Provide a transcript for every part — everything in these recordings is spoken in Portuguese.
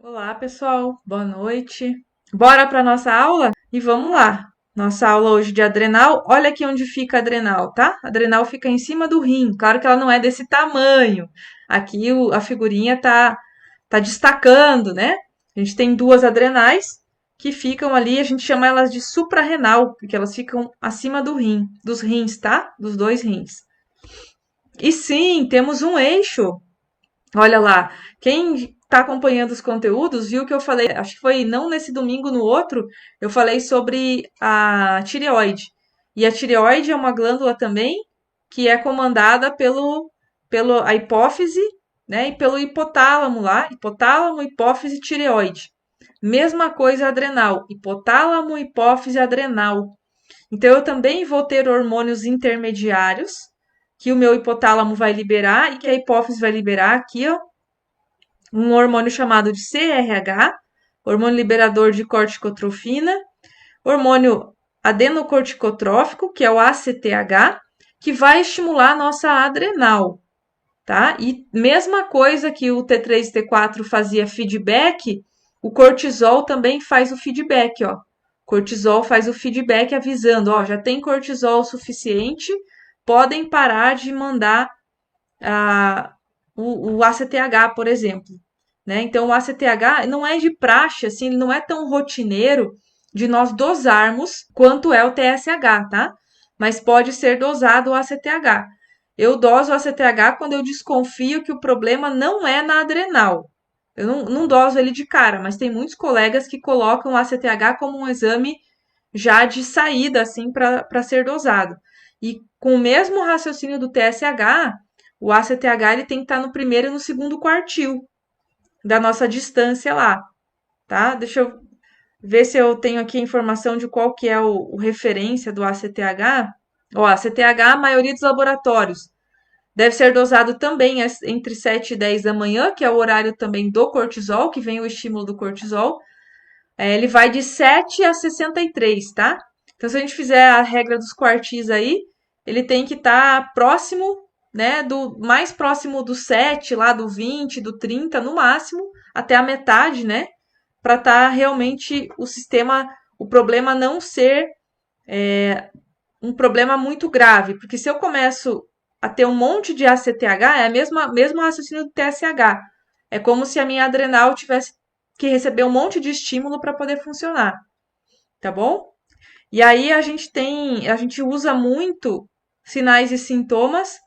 Olá, pessoal. Boa noite. Bora para nossa aula? E vamos lá. Nossa aula hoje de adrenal. Olha aqui onde fica a adrenal, tá? A adrenal fica em cima do rim. Claro que ela não é desse tamanho. Aqui a figurinha tá destacando, né? A gente tem duas adrenais que ficam ali, a gente chama elas de suprarrenal, porque elas ficam acima do rim, dos rins, tá? Dos dois rins. E sim, temos um eixo. Olha lá, quem está acompanhando os conteúdos viu que eu falei, acho que foi não nesse domingo, no outro, eu falei sobre a tireoide. E a tireoide é uma glândula também que é comandada pelo a hipófise, né, e pelo hipotálamo lá, hipotálamo, hipófise, tireoide. Mesma coisa adrenal, hipotálamo, hipófise, adrenal. Então eu também vou ter hormônios intermediários que o meu hipotálamo vai liberar e que a hipófise vai liberar aqui, ó, um hormônio chamado de CRH, hormônio liberador de corticotrofina, hormônio adenocorticotrófico, que é o ACTH, que vai estimular a nossa adrenal, tá? E mesma coisa que o T3 e T4 fazia feedback, o cortisol também faz o feedback, ó. Cortisol faz o feedback avisando, ó, já tem cortisol suficiente, podem parar de mandar o ACTH, por exemplo, né? Então, o ACTH não é de praxe, assim, ele não é tão rotineiro de nós dosarmos quanto é o TSH, tá? Mas pode ser dosado o ACTH. Eu doso o ACTH quando eu desconfio que o problema não é na adrenal. Eu não doso ele de cara, mas tem muitos colegas que colocam o ACTH como um exame já de saída, assim, para ser dosado. E com o mesmo raciocínio do TSH, o ACTH ele tem que estar no primeiro e no segundo quartil da nossa distância lá, tá? Deixa eu ver se eu tenho aqui a informação de qual que é o referência do ACTH. Ó, ACTH, a maioria dos laboratórios. Deve ser dosado também entre 7 e 10 da manhã, que é o horário também do cortisol, que vem o estímulo do cortisol. Ele vai de 7 a 63, tá? Então, se a gente fizer a regra dos quartis aí, ele tem que estar próximo, né, do mais próximo do 7, lá do 20, do 30, no máximo, até a metade, né, para estar realmente o sistema, o problema não ser um problema muito grave, porque se eu começo a ter um monte de ACTH, é a mesmo raciocínio do TSH. É como se a minha adrenal tivesse que receber um monte de estímulo para poder funcionar, tá bom? E aí a gente usa muito sinais e sintomas,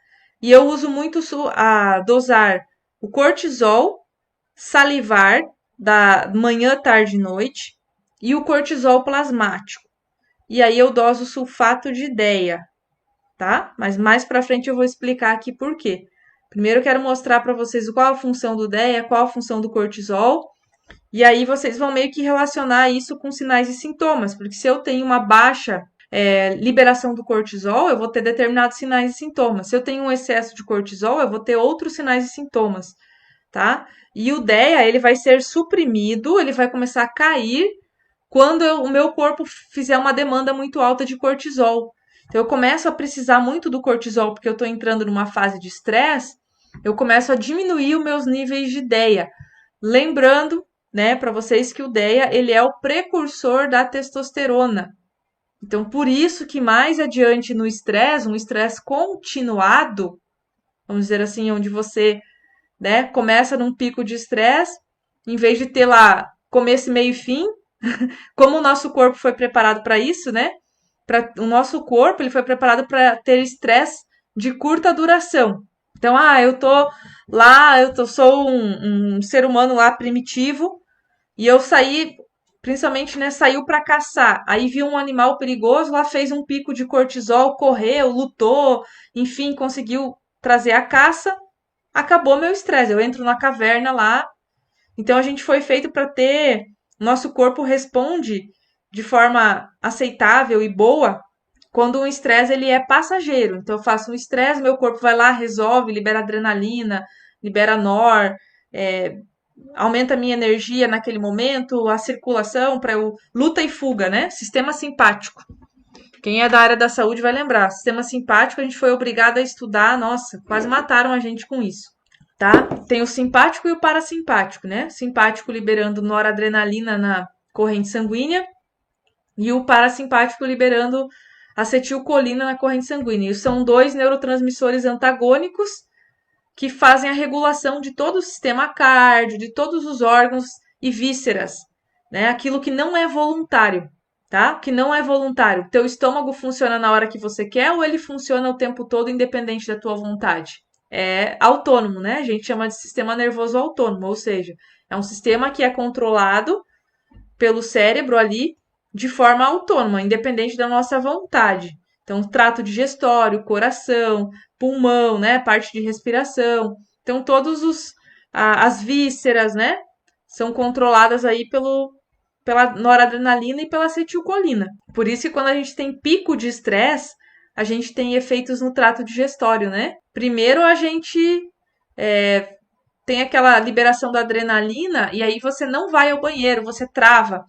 e eu uso muito a dosar o cortisol, salivar da manhã, tarde e noite, e o cortisol plasmático. E aí eu doso sulfato de ideia, tá? Mas mais para frente eu vou explicar aqui por quê. Primeiro eu quero mostrar para vocês qual a função do DEA, qual a função do cortisol, e aí vocês vão meio que relacionar isso com sinais e sintomas, porque se eu tenho uma baixa liberação do cortisol, eu vou ter determinados sinais e sintomas. Se eu tenho um excesso de cortisol, eu vou ter outros sinais e sintomas, tá? E o DEA, ele vai ser suprimido, ele vai começar a cair quando o meu corpo fizer uma demanda muito alta de cortisol. Então, eu começo a precisar muito do cortisol porque eu estou entrando numa fase de estresse, eu começo a diminuir os meus níveis de DEA. Lembrando, né, para vocês que o DEA, ele é o precursor da testosterona. Então, por isso que mais adiante no estresse, um estresse continuado, vamos dizer assim, onde você, né, começa num pico de estresse, em vez de ter lá começo, meio e fim, como o nosso corpo foi preparado para isso, né? O nosso corpo ele foi preparado para ter estresse de curta duração. Então, eu tô lá, sou um ser humano lá primitivo e eu saí, principalmente, né, saiu para caçar. Aí viu um animal perigoso, lá fez um pico de cortisol, correu, lutou, enfim, conseguiu trazer a caça. Acabou meu estresse. Eu entro na caverna lá. Então a gente foi feito para ter, nosso corpo responde de forma aceitável e boa quando o estresse ele é passageiro. Então eu faço um estresse, meu corpo vai lá, resolve, libera adrenalina, libera nor, é, aumenta a minha energia naquele momento, a circulação para eu luta e fuga, né? Sistema simpático. Quem é da área da saúde vai lembrar. Sistema simpático a gente foi obrigado a estudar, nossa, quase mataram a gente com isso. tá? Tem o simpático e o parasimpático, né? Simpático liberando noradrenalina na corrente sanguínea e o parasimpático liberando acetilcolina na corrente sanguínea. E são dois neurotransmissores antagônicos que fazem a regulação de todo o sistema cardio, de todos os órgãos e vísceras, né? Aquilo que não é voluntário, tá? Que não é voluntário. Teu estômago funciona na hora que você quer ou ele funciona o tempo todo independente da tua vontade? É autônomo, né? A gente chama de sistema nervoso autônomo, ou seja, é um sistema que é controlado pelo cérebro ali de forma autônoma, independente da nossa vontade. Então, trato digestório, coração, pulmão, né, parte de respiração. Então, as vísceras, né, são controladas aí pela noradrenalina e pela acetilcolina. Por isso que quando a gente tem pico de estresse, a gente tem efeitos no trato digestório, né? Primeiro a gente é, tem aquela liberação da adrenalina e aí você não vai ao banheiro, você trava.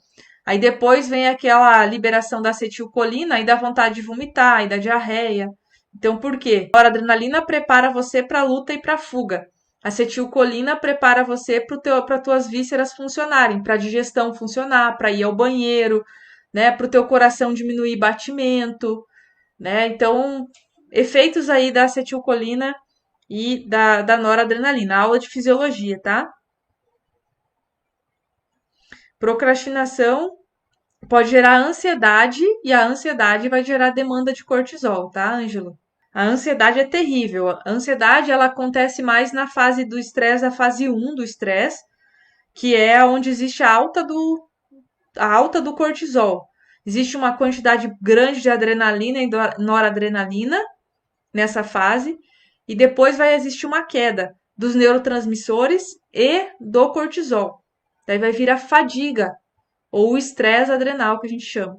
Aí depois vem aquela liberação da acetilcolina e dá vontade de vomitar e da diarreia. Então, por quê? A adrenalina prepara você para a luta e para a fuga. A acetilcolina prepara você para tuas vísceras funcionarem, para a digestão funcionar, para ir ao banheiro, né, para o teu coração diminuir batimento, né? Então, efeitos aí da acetilcolina e da noradrenalina. Aula de fisiologia, tá? Procrastinação pode gerar ansiedade e a ansiedade vai gerar demanda de cortisol, tá, Ângelo? A ansiedade é terrível. A ansiedade ela acontece mais na fase do estresse, a fase um do estresse, que é onde existe a alta do cortisol. Existe uma quantidade grande de adrenalina e noradrenalina nessa fase, e depois vai existir uma queda dos neurotransmissores e do cortisol. Daí vai vir a fadiga, ou o estresse adrenal, que a gente chama,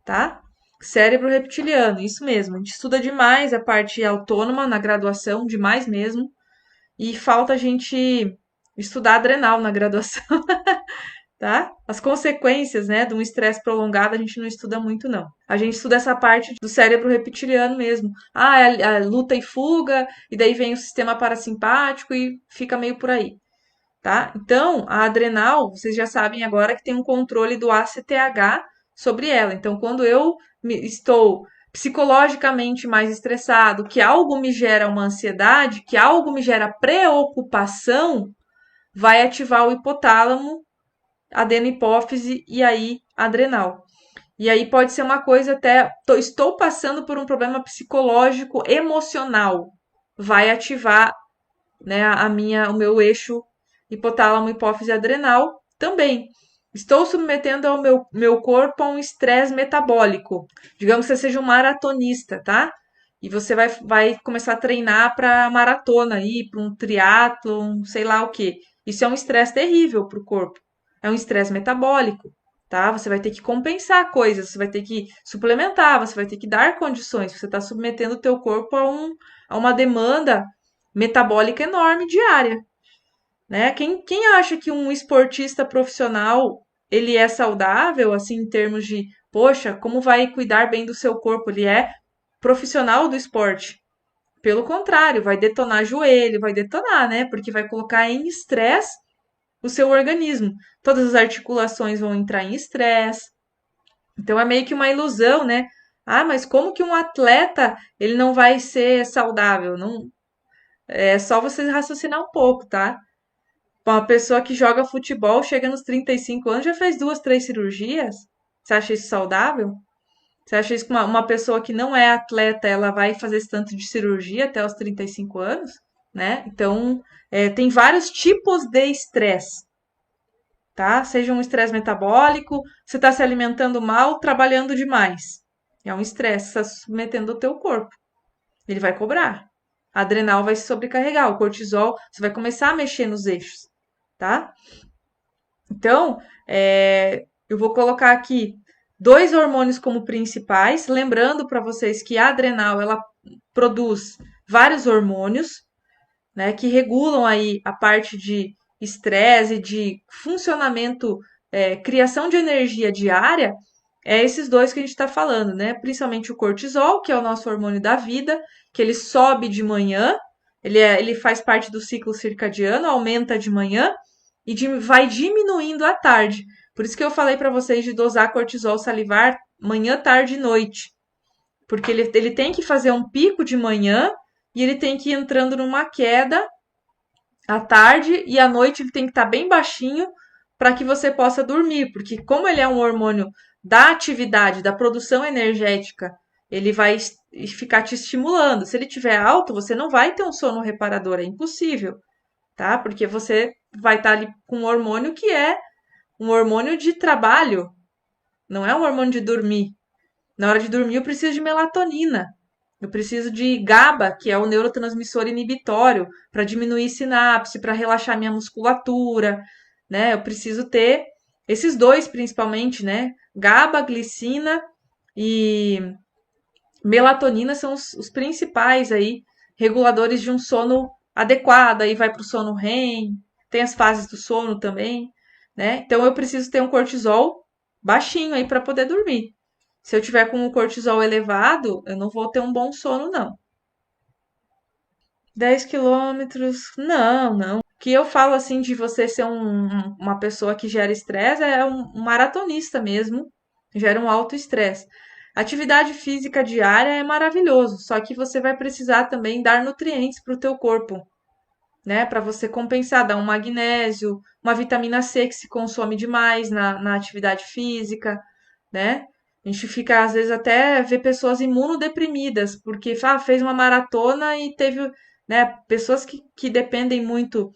tá? Cérebro reptiliano, isso mesmo. A gente estuda demais a parte autônoma na graduação, demais mesmo, e falta a gente estudar adrenal na graduação, tá? As consequências, né, de um estresse prolongado a gente não estuda muito, não. A gente estuda essa parte do cérebro reptiliano mesmo. Ah, é a luta e fuga, e daí vem o sistema parasimpático e fica meio por aí, tá? Então, a adrenal, vocês já sabem agora que tem um controle do ACTH sobre ela. Então, quando eu estou psicologicamente mais estressado, que algo me gera uma ansiedade, que algo me gera preocupação, vai ativar o hipotálamo, adenohipófise e aí adrenal. E aí pode ser uma coisa até, estou passando por um problema psicológico emocional, vai ativar, né, o meu eixo hipotálamo, hipófise adrenal também. Estou submetendo ao meu corpo a um estresse metabólico. Digamos que você seja um maratonista, tá? E você vai começar a treinar para maratona aí, para um triatlon, sei lá o quê. Isso é um estresse terrível para o corpo. É um estresse metabólico, tá? Você vai ter que compensar coisas, você vai ter que suplementar, você vai ter que dar condições. Você está submetendo o teu corpo a uma demanda metabólica enorme diária, né? Quem acha que um esportista profissional ele é saudável, assim, em termos de, poxa, como vai cuidar bem do seu corpo? Ele é profissional do esporte. Pelo contrário, vai detonar joelho, vai detonar, né? Porque vai colocar em estresse o seu organismo. Todas as articulações vão entrar em estresse. Então é meio que uma ilusão, né? Ah, mas como que um atleta ele não vai ser saudável? Não, é só você raciocinar um pouco, tá? Uma pessoa que joga futebol, chega nos 35 anos, já fez duas, três cirurgias. Você acha isso saudável? Você acha isso que uma pessoa que não é atleta, ela vai fazer esse tanto de cirurgia até os 35 anos, né? Então, tem vários tipos de estresse, tá? Seja um estresse metabólico, você está se alimentando mal, trabalhando demais. É um estresse, está submetendo o teu corpo. Ele vai cobrar. A adrenal vai se sobrecarregar, o cortisol, você vai começar a mexer nos eixos, tá? Então, eu vou colocar aqui dois hormônios como principais, lembrando para vocês que a adrenal ela produz vários hormônios, né, que regulam aí a parte de estresse, de funcionamento, criação de energia diária, é esses dois que a gente está falando, né? Principalmente o cortisol, que é o nosso hormônio da vida, que ele sobe de manhã, Ele faz parte do ciclo circadiano, aumenta de manhã e vai diminuindo à tarde. Por isso que eu falei para vocês de dosar cortisol salivar manhã, tarde e noite. Porque ele tem que fazer um pico de manhã e ele tem que ir entrando numa queda à tarde e à noite ele tem que estar bem baixinho para que você possa dormir, porque como ele é um hormônio da atividade, da produção energética, ele vai ficar te estimulando. Se ele tiver alto, você não vai ter um sono reparador, é impossível, tá? Porque você vai estar ali com um hormônio que é um hormônio de trabalho, não é um hormônio de dormir. Na hora de dormir, eu preciso de melatonina. Eu preciso de GABA, que é o neurotransmissor inibitório, para diminuir sinapse, para relaxar minha musculatura, né? Eu preciso ter esses dois principalmente, né? GABA, glicina e melatonina são os principais aí reguladores de um sono adequado. Aí vai para o sono REM, tem as fases do sono também, né? Então eu preciso ter um cortisol baixinho aí para poder dormir. Se eu tiver com o cortisol elevado, eu não vou ter um bom sono, não. 10 km, não, não. O que eu falo assim de você ser uma pessoa que gera estresse é um maratonista mesmo, gera um alto estresse. Atividade física diária é maravilhoso, só que você vai precisar também dar nutrientes para o teu corpo, né? Para você compensar, dar um magnésio, uma vitamina C que se consome demais na atividade física, né? A gente fica, às vezes, até ver pessoas imunodeprimidas, porque fez uma maratona e teve, né, pessoas que dependem muito,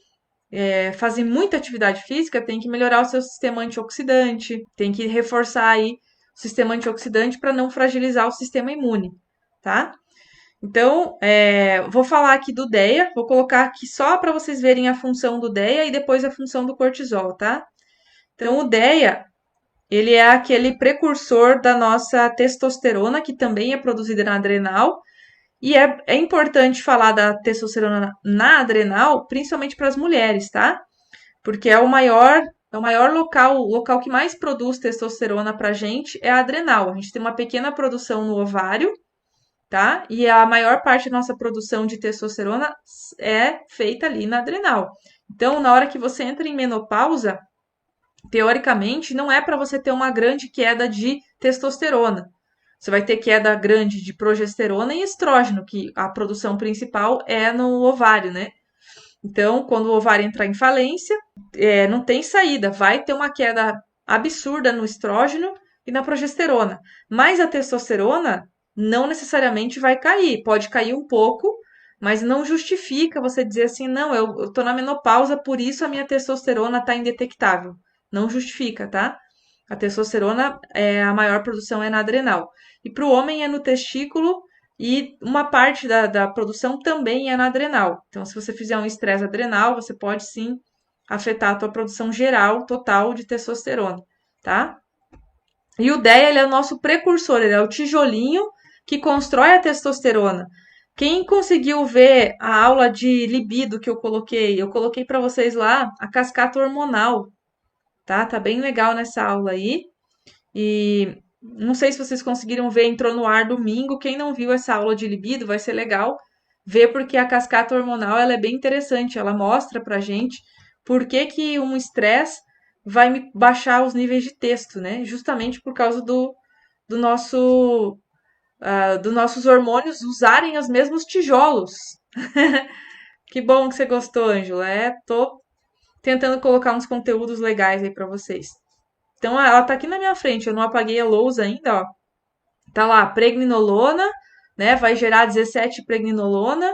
fazem muita atividade física, tem que melhorar o seu sistema antioxidante, tem que reforçar aí o sistema antioxidante para não fragilizar o sistema imune, tá? Então, vou falar aqui do DEA, vou colocar aqui só para vocês verem a função do DEA e depois a função do cortisol, tá? Então, o DEA, ele é aquele precursor da nossa testosterona, que também é produzida na adrenal. E é importante falar da testosterona na adrenal, principalmente para as mulheres, tá? Porque é o maior local, o local que mais produz testosterona pra gente é a adrenal. A gente tem uma pequena produção no ovário, tá? E a maior parte da nossa produção de testosterona é feita ali na adrenal. Então, na hora que você entra em menopausa, teoricamente, não é para você ter uma grande queda de testosterona. Você vai ter queda grande de progesterona e estrógeno, que a produção principal é no ovário, né? Então, quando o ovário entrar em falência, não tem saída, vai ter uma queda absurda no estrógeno e na progesterona. Mas a testosterona não necessariamente vai cair, pode cair um pouco, mas não justifica você dizer assim, não, eu tô na menopausa, por isso a minha testosterona tá indetectável. Não justifica, tá? A testosterona, a maior produção é na adrenal. E para o homem é no testículo e uma parte da produção também é na adrenal. Então, se você fizer um estresse adrenal, você pode sim afetar a tua produção geral, total de testosterona, tá? E o DEA, ele é o nosso precursor, ele é o tijolinho que constrói a testosterona. Quem conseguiu ver a aula de libido que eu coloquei para vocês lá a cascata hormonal, tá? Tá bem legal nessa aula aí. E não sei se vocês conseguiram ver, entrou no ar domingo. Quem não viu essa aula de libido, vai ser legal ver porque a cascata hormonal ela é bem interessante. Ela mostra pra gente por que que um estresse vai me baixar os níveis de testo, né? Justamente por causa do nosso, dos nossos hormônios usarem os mesmos tijolos. Que bom que você gostou, Ângela. Tô tentando colocar uns conteúdos legais aí pra vocês. Então, ela tá aqui na minha frente, eu não apaguei a lousa ainda, ó. Tá lá, pregnenolona, né? Vai gerar 17 pregnenolona,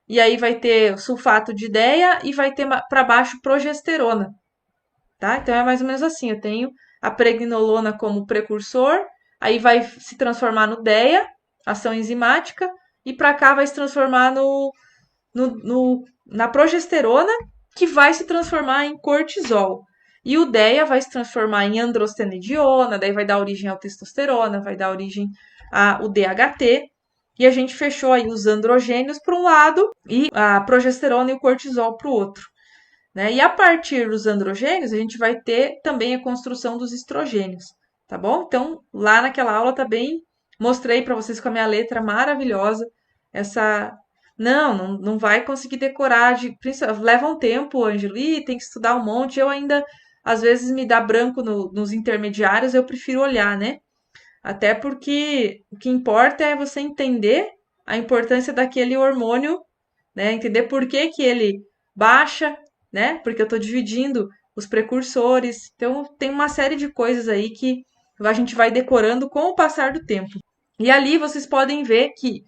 e aí vai ter sulfato de ideia e vai ter para baixo progesterona, tá? Então é mais ou menos assim, eu tenho a pregnenolona como precursor, aí vai se transformar no DEA, ação enzimática, e para cá vai se transformar na progesterona, que vai se transformar em cortisol. E o DEA vai se transformar em androstenediona, daí vai dar origem à testosterona, vai dar origem ao DHT. E a gente fechou aí os androgênios para um lado e a progesterona e o cortisol para o outro. Né? E a partir dos androgênios, a gente vai ter também a construção dos estrogênios, tá bom? Então, lá naquela aula também mostrei para vocês com a minha letra maravilhosa essa não vai conseguir decorar. Leva um tempo, Ângelo, e tem que estudar um monte. Eu ainda, às vezes, me dá branco nos intermediários, eu prefiro olhar, né? Até porque o que importa é você entender a importância daquele hormônio, né? Entender por que que ele baixa, né? Porque eu estou dividindo os precursores. Então, tem uma série de coisas aí que a gente vai decorando com o passar do tempo. E ali vocês podem ver que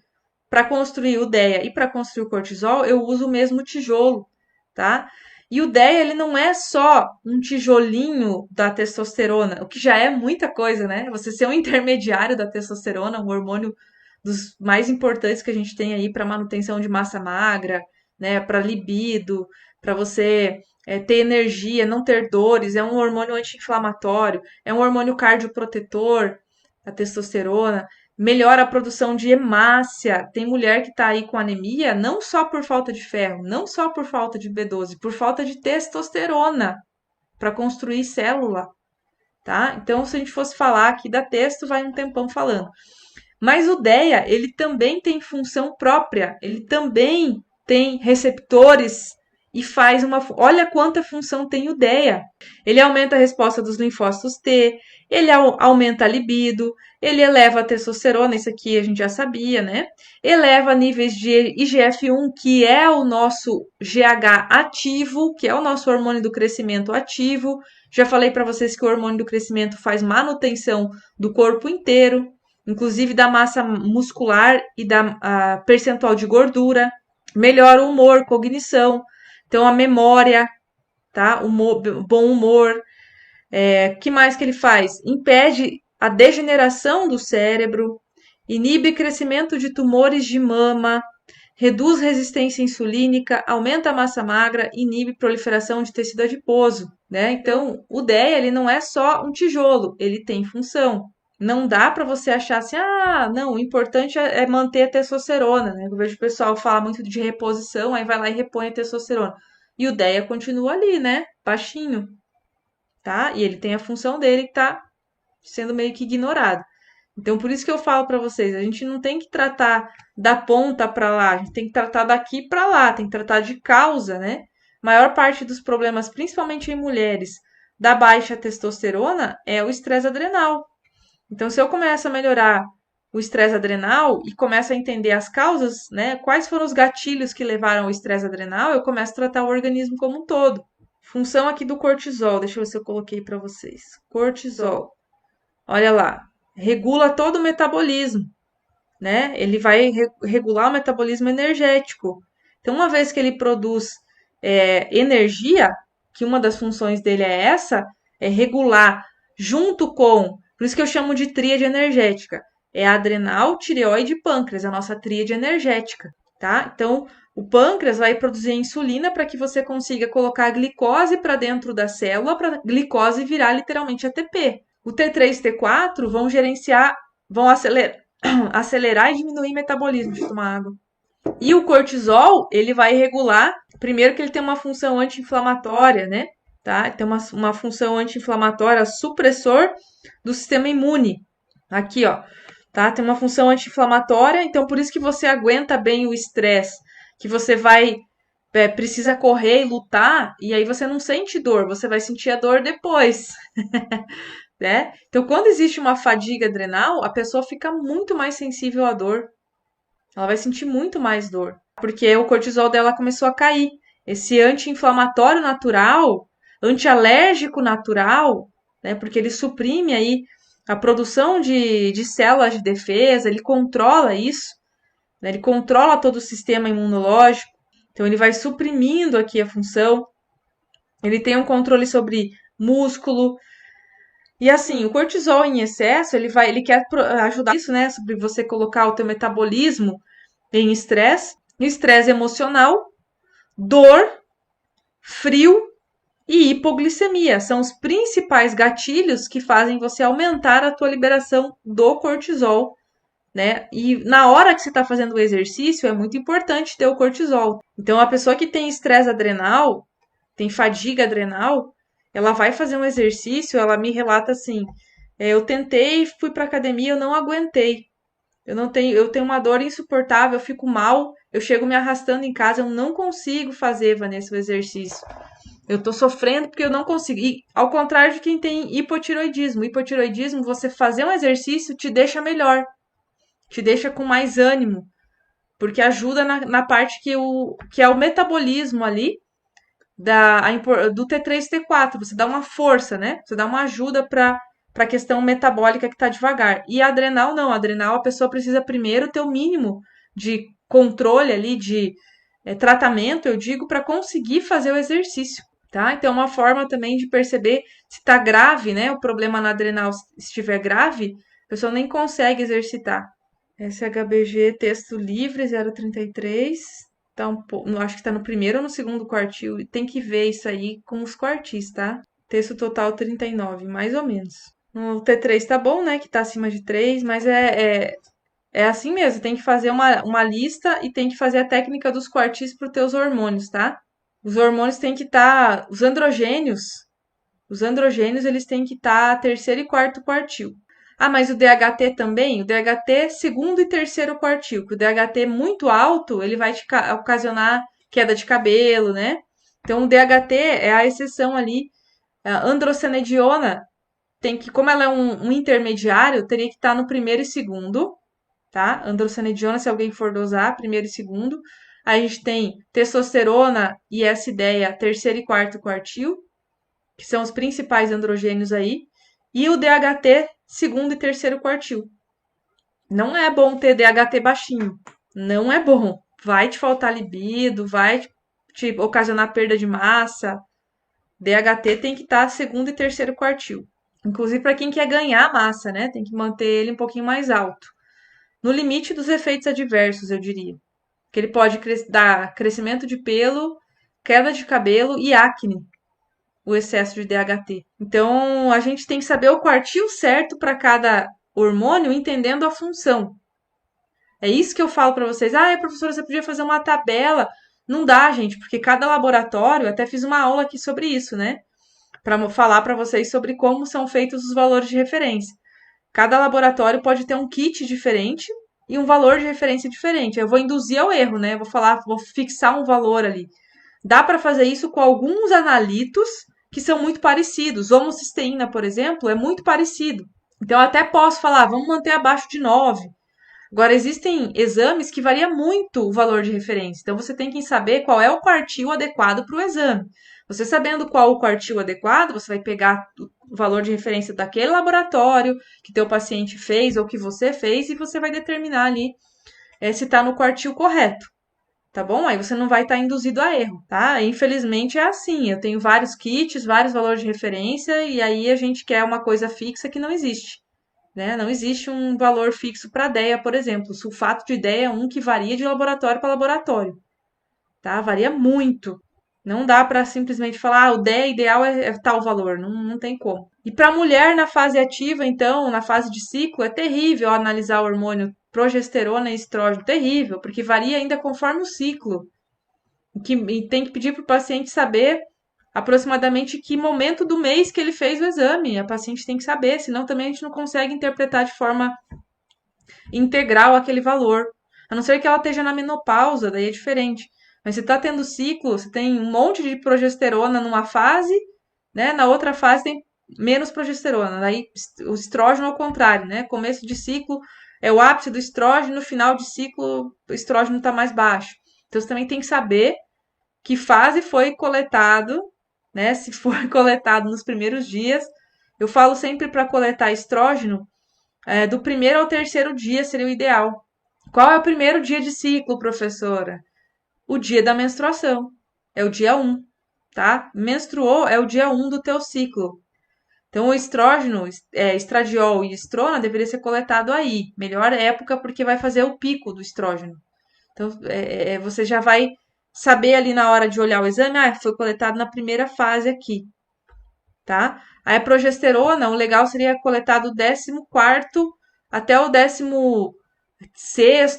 para construir o DEA e para construir o cortisol, eu uso o mesmo tijolo, tá? E o DEA, ele não é só um tijolinho da testosterona, o que já é muita coisa, né? Você ser um intermediário da testosterona, um hormônio dos mais importantes que a gente tem aí para manutenção de massa magra, né? Para libido, para você ter energia, não ter dores, é um hormônio anti-inflamatório, é um hormônio cardioprotetor, a testosterona melhora a produção de hemácia. Tem mulher que tá aí com anemia não só por falta de ferro, não só por falta de B12, por falta de testosterona para construir célula, tá? Então, se a gente fosse falar aqui da testo, vai um tempão falando. Mas o DEA, ele também tem função própria, ele também tem receptores e faz uma. Olha quanta função tem o DEA. Ele aumenta a resposta dos linfócitos T, ele aumenta a libido, ele eleva a testosterona, isso aqui a gente já sabia, né? Eleva níveis de IGF-1, que é o nosso GH ativo, que é o nosso hormônio do crescimento ativo. Já falei para vocês que o hormônio do crescimento faz manutenção do corpo inteiro, inclusive da massa muscular e da percentual de gordura. Melhora o humor, cognição, então a memória, tá? Bom humor. Que mais que ele faz? Impede a degeneração do cérebro, inibe crescimento de tumores de mama, reduz resistência insulínica, aumenta a massa magra, inibe proliferação de tecido adiposo, né? Então, o DEA, ele não é só um tijolo, ele tem função. Não dá para você achar assim, não, o importante é manter a testosterona, né? Eu vejo o pessoal falar muito de reposição, aí vai lá e repõe a testosterona. E o DEA continua ali, né? Baixinho, tá? E ele tem a função dele que tá sendo meio que ignorado. Então, por isso que eu falo para vocês, a gente não tem que tratar da ponta para lá, a gente tem que tratar daqui para lá, tem que tratar de causa, né? A maior parte dos problemas, principalmente em mulheres, da baixa testosterona é o estresse adrenal. Então, se eu começo a melhorar o estresse adrenal e começo a entender as causas, né? Quais foram os gatilhos que levaram ao estresse adrenal, eu começo a tratar o organismo como um todo. Função aqui do cortisol, deixa eu ver se eu coloquei para vocês. Cortisol. Olha lá, regula todo o metabolismo, né? Ele vai regular o metabolismo energético. Então, uma vez que ele produz energia, que uma das funções dele é essa, é regular junto com, por isso que eu chamo de tríade energética, é adrenal, tireoide e pâncreas, a nossa tríade energética, tá? Então, o pâncreas vai produzir insulina para que você consiga colocar a glicose para dentro da célula, para a glicose virar literalmente ATP. O T3 e T4 vão gerenciar, vão acelerar e diminuir o metabolismo. Deixa eu tomar água. E o cortisol, ele vai regular, primeiro que ele tem uma função anti-inflamatória, né? Tá? Tem uma função anti-inflamatória, supressor do sistema imune. Aqui, ó. Tá? Tem uma função anti-inflamatória, então por isso que você aguenta bem o estresse, que você vai precisa correr e lutar, e aí você não sente dor, você vai sentir a dor depois. Né? Então, quando existe uma fadiga adrenal, a pessoa fica muito mais sensível à dor. Ela vai sentir muito mais dor, porque o cortisol dela começou a cair. Esse anti-inflamatório natural, antialérgico natural, né? Porque ele suprime aí a produção de células de defesa, ele controla isso, né? Ele controla todo o sistema imunológico. Então, ele vai suprimindo aqui a função. Ele tem um controle sobre músculo. E assim, o cortisol em excesso, ele quer ajudar isso, né? Sobre você colocar o teu metabolismo em estresse emocional, dor, frio e hipoglicemia. São os principais gatilhos que fazem você aumentar a tua liberação do cortisol, né? E na hora que você está fazendo o exercício, é muito importante ter o cortisol. Então, a pessoa que tem estresse adrenal, tem fadiga adrenal, ela vai fazer um exercício, ela me relata assim: eu tentei, fui para academia, eu não aguentei. Eu tenho uma dor insuportável, eu fico mal, Eu chego me arrastando em casa, eu não consigo fazer, Vanessa, o exercício. Eu tô sofrendo porque eu não consigo. E ao contrário de quem tem hipotiroidismo. Hipotiroidismo, você fazer um exercício te deixa melhor, te deixa com mais ânimo, porque ajuda na parte que é o metabolismo ali do T3 e T4. Você dá uma força, né? Você dá uma ajuda para a questão metabólica que está devagar. E a adrenal não. A adrenal, a pessoa precisa primeiro ter o mínimo de controle ali, de tratamento, eu digo, para conseguir fazer o exercício. Tá? Então, é uma forma também de perceber se está grave, né? O problema na adrenal, se estiver grave, a pessoa nem consegue exercitar. SHBG, texto livre, 0,33. Tá acho que tá no primeiro ou no segundo quartil. Tem que ver isso aí com os quartis, tá? Texto total 39, mais ou menos. No T3 tá bom, né? Que tá acima de 3, mas é assim mesmo. Tem que fazer uma lista e tem que fazer a técnica dos quartis para os teus hormônios, tá? Os hormônios têm que estar. Os androgênios, eles têm que estar terceiro e quarto quartil. Ah, mas o DHT também? O DHT segundo e terceiro quartil. Que o DHT muito alto, ele vai te ocasionar queda de cabelo, né? Então, o DHT é a exceção ali. A androstenediona tem que, como ela é um intermediário, teria que estar no primeiro e segundo, tá? Androstenediona, se alguém for dosar, primeiro e segundo. Aí a gente tem testosterona e essa ideia, terceiro e quarto quartil, que são os principais androgênios aí. E o DHT, segundo e terceiro quartil. Não é bom ter DHT baixinho. Não é bom. Vai te faltar libido, vai te ocasionar perda de massa. DHT tem que estar segundo e terceiro quartil. Inclusive para quem quer ganhar massa, né? Tem que manter ele um pouquinho mais alto. No limite dos efeitos adversos, eu diria. Que ele pode dar crescimento de pelo, queda de cabelo e acne, o excesso de DHT. Então, a gente tem que saber o quartil certo para cada hormônio, entendendo a função. É isso que eu falo para vocês. Ah, professora, você podia fazer uma tabela. Não dá, gente, porque cada laboratório, até fiz uma aula aqui sobre isso, né? Para falar para vocês sobre como são feitos os valores de referência. Cada laboratório pode ter um kit diferente e um valor de referência diferente. Eu vou induzir ao erro, né? Vou fixar um valor ali. Dá para fazer isso com alguns analitos que são muito parecidos. Homocisteína, por exemplo, é muito parecido. Então, eu até posso falar, vamos manter abaixo de 9. Agora, existem exames que varia muito o valor de referência. Então, você tem que saber qual é o quartil adequado para o exame. Você sabendo qual o quartil adequado, você vai pegar o valor de referência daquele laboratório que teu paciente fez ou que você fez e você vai determinar ali se está no quartil correto. Tá bom? Aí você não vai estar induzido a erro, tá? Infelizmente é assim. Eu tenho vários kits, vários valores de referência e aí a gente quer uma coisa fixa que não existe. Né? Não existe um valor fixo para DEA, por exemplo. O sulfato de DEA é um que varia de laboratório para laboratório, tá? Varia muito. Não dá para simplesmente falar, o DEA ideal é tal valor, não tem como. E para mulher na fase ativa, então, na fase de ciclo, é terrível analisar o hormônio progesterona e estrógeno, terrível, porque varia ainda conforme o ciclo. E tem que pedir para o paciente saber aproximadamente que momento do mês que ele fez o exame. A paciente tem que saber, senão também a gente não consegue interpretar de forma integral aquele valor. A não ser que ela esteja na menopausa, daí é diferente. Mas você está tendo ciclo, você tem um monte de progesterona numa fase, né? Na outra fase tem menos progesterona. Daí o estrógeno ao contrário, né? Começo de ciclo é o ápice do estrógeno, no final de ciclo o estrógeno está mais baixo. Então você também tem que saber que fase foi coletado, né? Se foi coletado nos primeiros dias. Eu falo sempre para coletar estrógeno, do primeiro ao terceiro dia seria o ideal. Qual é o primeiro dia de ciclo, professora? O dia da menstruação. É o dia 1, tá? Menstruou é o dia 1 do teu ciclo. Então, o estrógeno, estradiol e estrona deveria ser coletado aí. Melhor época porque vai fazer o pico do estrógeno. Então, você já vai saber ali na hora de olhar o exame, foi coletado na primeira fase aqui, tá? Aí a progesterona, o legal seria coletado do 14º até o 16º,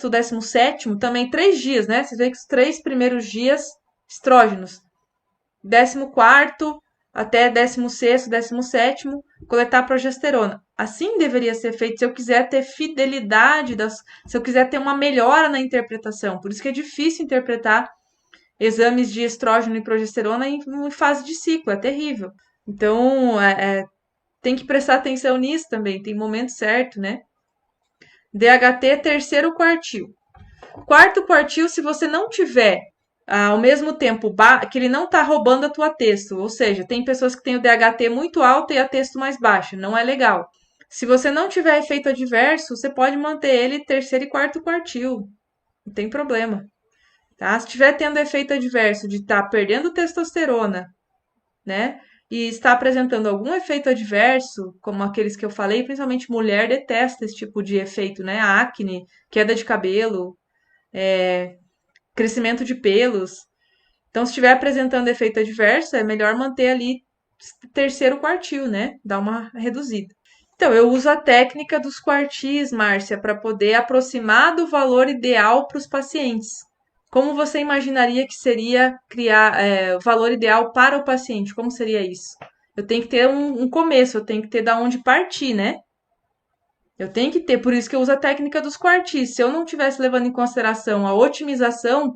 17º, também 3 dias, né? Você vê que os 3 primeiros dias, estrógenos. 14º até 16º, 17º, coletar progesterona. Assim deveria ser feito se eu quiser ter fidelidade se eu quiser ter uma melhora na interpretação. Por isso que é difícil interpretar exames de estrógeno e progesterona em fase de ciclo, é terrível. Então, tem que prestar atenção nisso também, tem momento certo, né? DHT terceiro quartil. Quarto quartil, se você não tiver ao mesmo tempo que ele não está roubando a tua texto, ou seja, tem pessoas que têm o DHT muito alto e a texto mais baixa, não é legal. Se você não tiver efeito adverso, você pode manter ele terceiro e quarto quartil, não tem problema. Tá? Se estiver tendo efeito adverso de estar perdendo testosterona, né? E está apresentando algum efeito adverso, como aqueles que eu falei, principalmente mulher detesta esse tipo de efeito, né? Acne, queda de cabelo, crescimento de pelos. Então, se estiver apresentando efeito adverso, é melhor manter ali terceiro quartil, né? Dar uma reduzida. Então, eu uso a técnica dos quartis, Márcia, para poder aproximar do valor ideal para os pacientes. Como você imaginaria que seria criar o valor ideal para o paciente? Como seria isso? Eu tenho que ter um começo, eu tenho que ter da onde partir, né? Eu tenho que ter, por isso que eu uso a técnica dos quartis. Se eu não tivesse levando em consideração a otimização,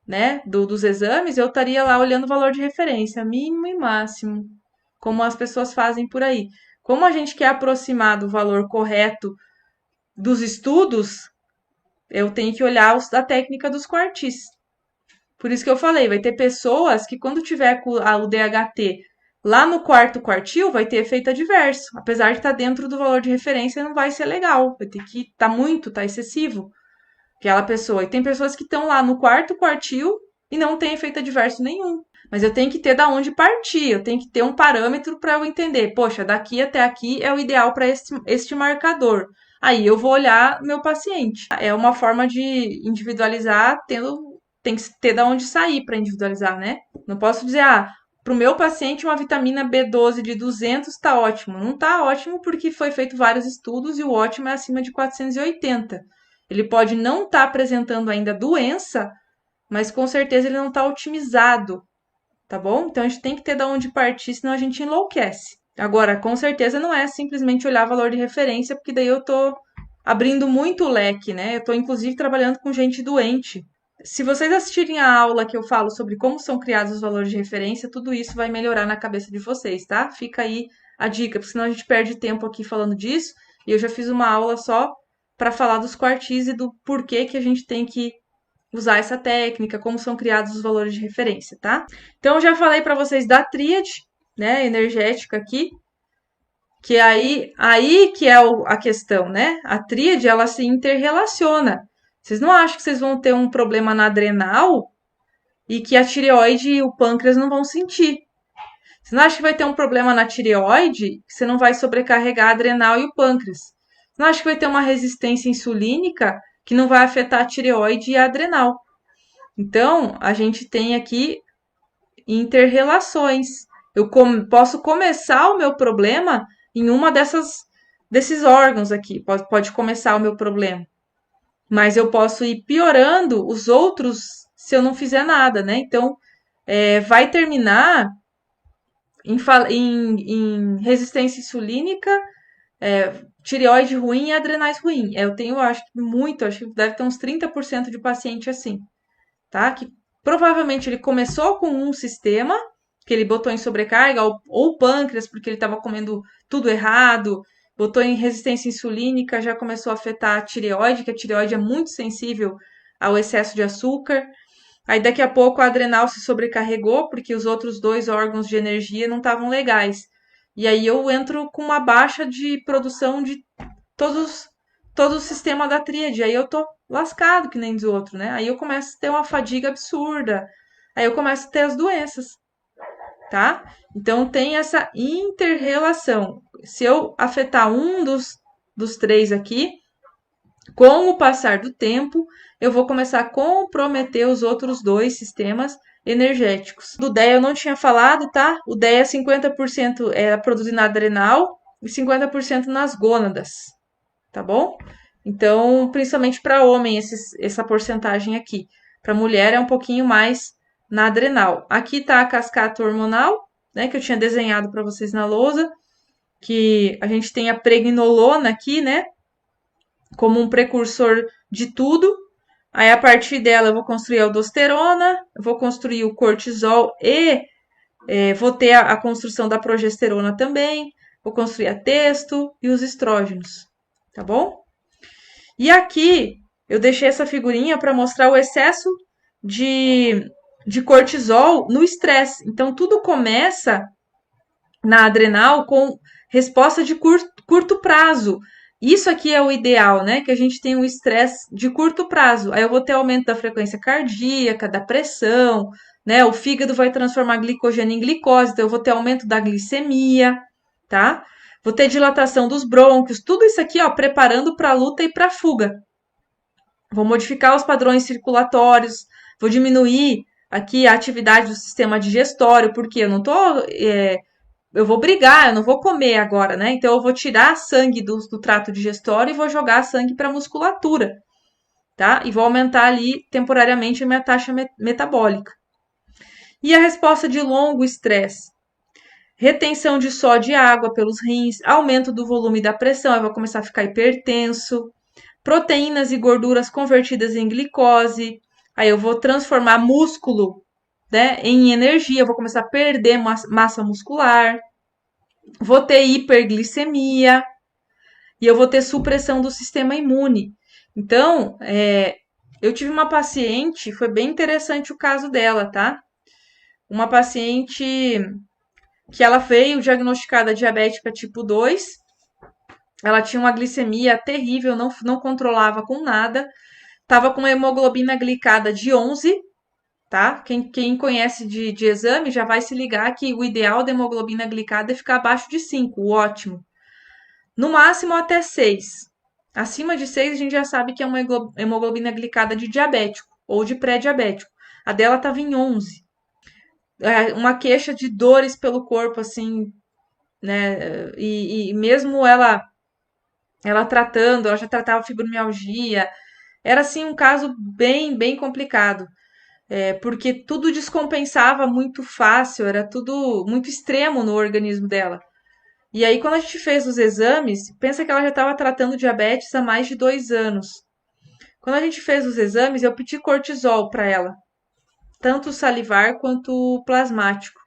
né, dos exames, eu estaria lá olhando o valor de referência, mínimo e máximo, como as pessoas fazem por aí. Como a gente quer aproximar do valor correto dos estudos, eu tenho que olhar a técnica dos quartis. Por isso que eu falei, vai ter pessoas que quando tiver com o DHT lá no quarto quartil, vai ter efeito adverso. Apesar de estar dentro do valor de referência, não vai ser legal. Vai ter que estar muito, tá excessivo. Aquela pessoa. E tem pessoas que estão lá no quarto quartil e não tem efeito adverso nenhum. Mas eu tenho que ter da onde partir, eu tenho que ter um parâmetro para eu entender. Poxa, daqui até aqui é o ideal para este marcador. Aí eu vou olhar meu paciente. É uma forma de individualizar, tem que ter da onde sair para individualizar, né? Não posso dizer, para o meu paciente uma vitamina B12 de 200 está ótimo. Não está ótimo porque foi feito vários estudos e o ótimo é acima de 480. Ele pode não estar apresentando ainda doença, mas com certeza ele não está otimizado, tá bom? Então a gente tem que ter da onde partir, senão a gente enlouquece. Agora, com certeza não é simplesmente olhar valor de referência, porque daí eu tô abrindo muito o leque, né? Eu tô inclusive trabalhando com gente doente. Se vocês assistirem a aula que eu falo sobre como são criados os valores de referência, tudo isso vai melhorar na cabeça de vocês, tá? Fica aí a dica, porque senão a gente perde tempo aqui falando disso. E eu já fiz uma aula só para falar dos quartis e do porquê que a gente tem que usar essa técnica, como são criados os valores de referência, tá? Então, eu já falei para vocês da tríade, né, energética aqui, que aí que é a questão, né? A tríade, ela se interrelaciona. Vocês não acham que vocês vão ter um problema na adrenal e que a tireoide e o pâncreas não vão sentir? Você não acha que vai ter um problema na tireoide que você não vai sobrecarregar a adrenal e o pâncreas? Você não acha que vai ter uma resistência insulínica que não vai afetar a tireoide e a adrenal? Então, a gente tem aqui inter-relações. Eu posso começar o meu problema em uma desses órgãos aqui. Pode começar o meu problema. Mas eu posso ir piorando os outros se eu não fizer nada, né? Então, vai terminar em resistência insulínica, tireoide ruim e adrenais ruim. Eu tenho, acho que deve ter uns 30% de paciente assim, tá? Que provavelmente ele começou com um sistema que ele botou em sobrecarga, ou pâncreas, porque ele estava comendo tudo errado, botou em resistência insulínica, já começou a afetar a tireoide, que a tireoide é muito sensível ao excesso de açúcar. Aí daqui a pouco a adrenal se sobrecarregou, porque os outros dois órgãos de energia não estavam legais. E aí eu entro com uma baixa de produção de todos, todo o sistema da tríade. Aí eu tô lascado, que nem diz o outro, né? Aí eu começo a ter uma fadiga absurda. Aí eu começo a ter as doenças, tá? Então tem essa inter-relação. Se eu afetar um dos três aqui, com o passar do tempo, eu vou começar a comprometer os outros dois sistemas energéticos. Do DEA eu não tinha falado, tá? O DEA 50% é produzido na adrenal e 50% nas gônadas, tá bom? Então, principalmente para homem, essa porcentagem aqui. Para mulher é um pouquinho mais na adrenal. Aqui tá a cascata hormonal, né, que eu tinha desenhado para vocês na lousa. que a gente tem a pregnenolona aqui, né? Como um precursor de tudo. Aí, a partir dela, eu vou construir a aldosterona, eu vou construir o cortisol e vou ter a construção da progesterona também, vou construir a testo e os estrógenos, tá bom? E aqui eu deixei essa figurinha para mostrar o excesso de, de cortisol no estresse. Então, tudo começa na adrenal com resposta de curto prazo. Isso aqui é o ideal, né? Que a gente tem um estresse de curto prazo. Aí eu vou ter aumento da frequência cardíaca, da pressão, né? O fígado vai transformar glicogênio em glicose, então eu vou ter aumento da glicemia, tá? Vou ter dilatação dos brônquios, tudo isso aqui, ó, preparando para a luta e para a fuga. Vou modificar os padrões circulatórios, vou diminuir aqui a atividade do sistema digestório, porque eu não tô eu vou brigar, eu não vou comer agora, né? Então eu vou tirar sangue do trato digestório e vou jogar sangue para a musculatura, tá? E vou aumentar ali temporariamente a minha taxa metabólica. E a resposta de longo estresse? Retenção de sódio e água pelos rins, aumento do volume da pressão, eu vou começar a ficar hipertenso, proteínas e gorduras convertidas em glicose, aí eu vou transformar músculo, né, em energia, eu vou começar a perder massa muscular, vou ter hiperglicemia e eu vou ter supressão do sistema imune. Então, eu tive uma paciente, foi bem interessante o caso dela, tá? Uma paciente que ela veio diagnosticada diabética tipo 2, ela tinha uma glicemia terrível, não controlava com nada, tava com uma hemoglobina glicada de 11, tá? Quem conhece de exame já vai se ligar que o ideal da hemoglobina glicada é ficar abaixo de 5, o ótimo. No máximo até 6. Acima de 6 a gente já sabe que é uma hemoglobina glicada de diabético ou de pré-diabético. A dela estava em 11. Uma queixa de dores pelo corpo, assim, né? E mesmo ela tratando, ela já tratava fibromialgia. Era, assim, um caso bem complicado. Porque tudo descompensava muito fácil, era tudo muito extremo no organismo dela. E aí, quando a gente fez os exames, pensa que ela já estava tratando diabetes há mais de 2 anos. Quando a gente fez os exames, eu pedi cortisol para ela, tanto o salivar quanto o plasmático.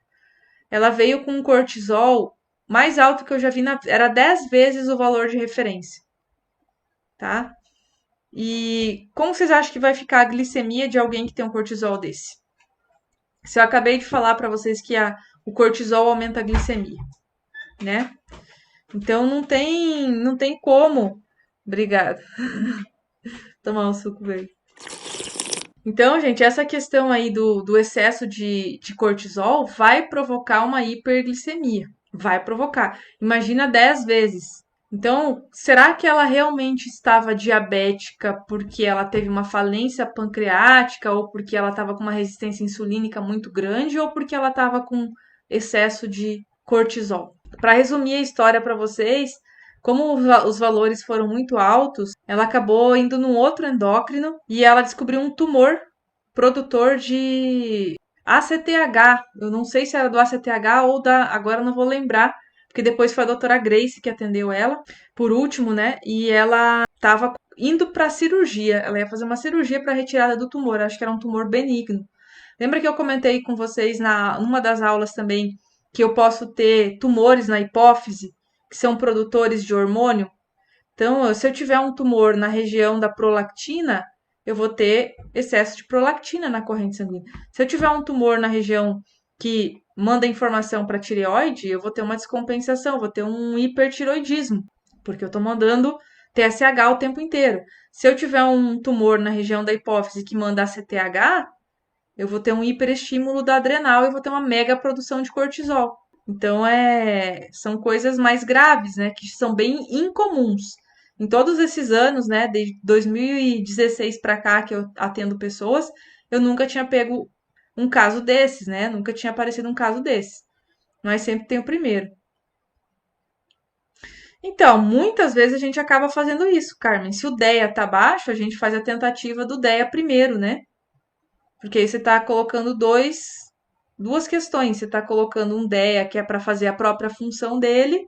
Ela veio com um cortisol mais alto que eu já vi, era 10 vezes o valor de referência, tá? E como vocês acham que vai ficar a glicemia de alguém que tem um cortisol desse? Se eu acabei de falar para vocês que o cortisol aumenta a glicemia, né? Então não tem como. Obrigada. Tomar um suco verde. Então, gente, essa questão aí do excesso de cortisol vai provocar uma hiperglicemia. Vai provocar. Imagina 10 vezes. Então, será que ela realmente estava diabética porque ela teve uma falência pancreática ou porque ela estava com uma resistência insulínica muito grande ou porque ela estava com excesso de cortisol? Para resumir a história para vocês, como os valores foram muito altos, ela acabou indo num outro endócrino e ela descobriu um tumor produtor de ACTH. Eu não sei se era do ACTH ou da. Agora eu não vou lembrar, porque depois foi a doutora Grace que atendeu ela, por último, né? E ela estava indo para cirurgia. Ela ia fazer uma cirurgia para retirada do tumor. Acho que era um tumor benigno. Lembra que eu comentei com vocês numa das aulas também que eu posso ter tumores na hipófise, que são produtores de hormônio? Então, se eu tiver um tumor na região da prolactina, eu vou ter excesso de prolactina na corrente sanguínea. Se eu tiver um tumor na região que manda informação para a tireoide, eu vou ter uma descompensação, vou ter um hipertiroidismo, porque eu estou mandando TSH o tempo inteiro. Se eu tiver um tumor na região da hipófise que manda ACTH, eu vou ter um hiperestímulo da adrenal e vou ter uma mega produção de cortisol. Então, são coisas mais graves, né, que são bem incomuns. Em todos esses anos, né, de 2016 para cá que eu atendo pessoas, eu nunca tinha pego um caso desses, né? Nunca tinha aparecido um caso desse. Mas sempre tem o primeiro. Então, muitas vezes a gente acaba fazendo isso, Carmen. Se o DEA tá baixo, a gente faz a tentativa do DEA primeiro, né? Porque aí você está colocando duas questões. Você está colocando um DEA que é para fazer a própria função dele,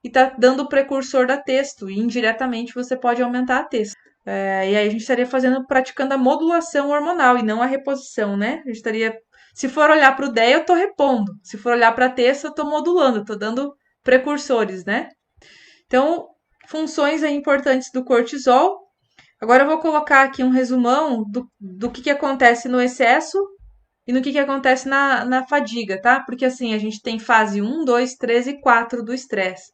e tá dando o precursor da texto, e indiretamente você pode aumentar a texto. E aí a gente estaria praticando a modulação hormonal e não a reposição, né? A gente estaria, se for olhar para o DEA, eu tô repondo. Se for olhar para texto, eu tô modulando, eu tô dando precursores, né? Então, funções aí importantes do cortisol. Agora eu vou colocar aqui um resumão do que acontece no excesso e no que acontece na fadiga, tá? Porque assim, a gente tem fase 1, 2, 3 e 4 do estresse,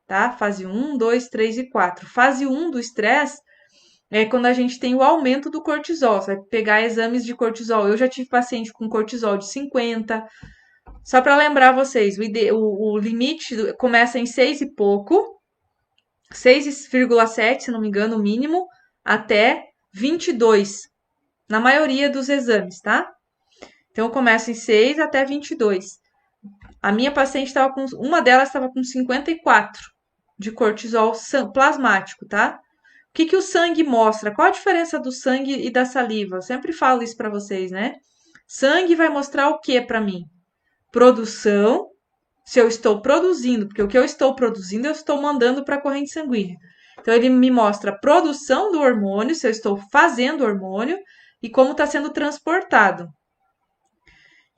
tá? Fase 1, 2, 3 e 4. Fase 1 do estresse é quando a gente tem o aumento do cortisol. Você vai pegar exames de cortisol. Eu já tive paciente com cortisol de 50. Só para lembrar vocês, o limite começa em 6 e pouco, 6,7, se não me engano, o mínimo, até 22, na maioria dos exames, tá? Então, começa em 6 até 22. A minha paciente estava com. Uma delas estava com 54 de cortisol plasmático, tá? O que o sangue mostra? Qual a diferença do sangue e da saliva? Eu sempre falo isso para vocês, né? Sangue vai mostrar o que para mim? Produção, se eu estou produzindo, porque o que eu estou produzindo eu estou mandando para a corrente sanguínea. Então, ele me mostra a produção do hormônio, se eu estou fazendo hormônio e como está sendo transportado.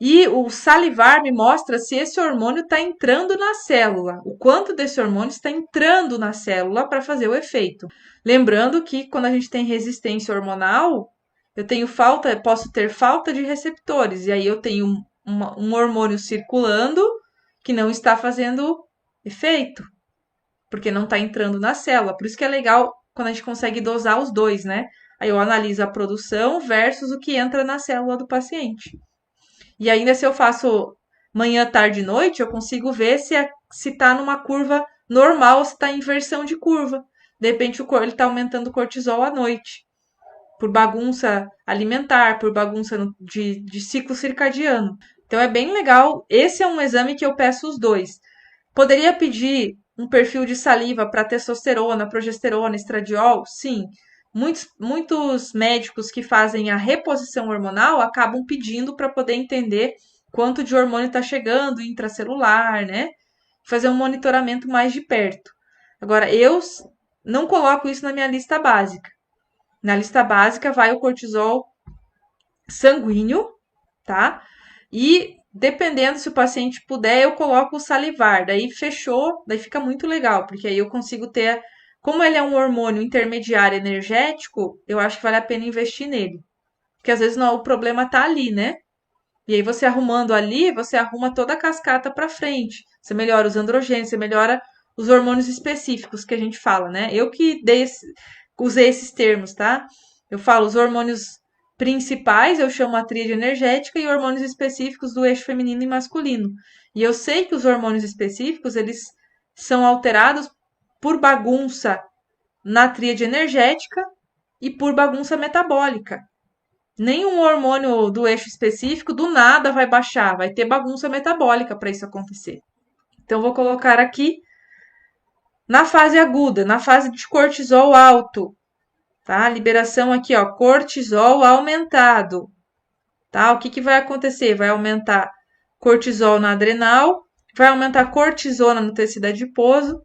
E o salivar me mostra se esse hormônio está entrando na célula, o quanto desse hormônio está entrando na célula para fazer o efeito. Lembrando que quando a gente tem resistência hormonal, posso ter falta de receptores, e aí eu tenho um hormônio circulando que não está fazendo efeito, porque não está entrando na célula. Por isso que é legal quando a gente consegue dosar os dois, né? Aí eu analiso a produção versus o que entra na célula do paciente. E ainda se eu faço manhã, tarde e noite, eu consigo ver se tá numa curva normal ou se tá em inversão de curva. De repente ele tá aumentando o cortisol à noite, por bagunça alimentar, por bagunça de ciclo circadiano. Então é bem legal. Esse é um exame que eu peço os dois. Poderia pedir um perfil de saliva para testosterona, progesterona, estradiol? Sim. Muitos médicos que fazem a reposição hormonal acabam pedindo para poder entender quanto de hormônio está chegando intracelular, né? Fazer um monitoramento mais de perto. Agora, eu não coloco isso na minha lista básica. Na lista básica vai o cortisol sanguíneo, tá? E dependendo se o paciente puder, eu coloco o salivar. Daí fechou, daí fica muito legal, porque aí eu consigo ter. Como ele é um hormônio intermediário energético, eu acho que vale a pena investir nele. Porque às vezes não, o problema tá ali, né? E aí você arrumando ali, você arruma toda a cascata para frente. Você melhora os androgênios, você melhora os hormônios específicos que a gente fala, né? Eu que usei esses termos, tá? Eu falo os hormônios principais, eu chamo a tríade energética, e hormônios específicos do eixo feminino e masculino. E eu sei que os hormônios específicos, eles são alterados por bagunça na tríade energética e por bagunça metabólica. Nenhum hormônio do eixo específico do nada vai baixar, vai ter bagunça metabólica para isso acontecer. Então, vou colocar aqui na fase aguda, na fase de cortisol alto, tá? Liberação aqui, ó, cortisol aumentado, tá? O que vai acontecer? Vai aumentar cortisol na adrenal, vai aumentar cortisona no tecido adiposo,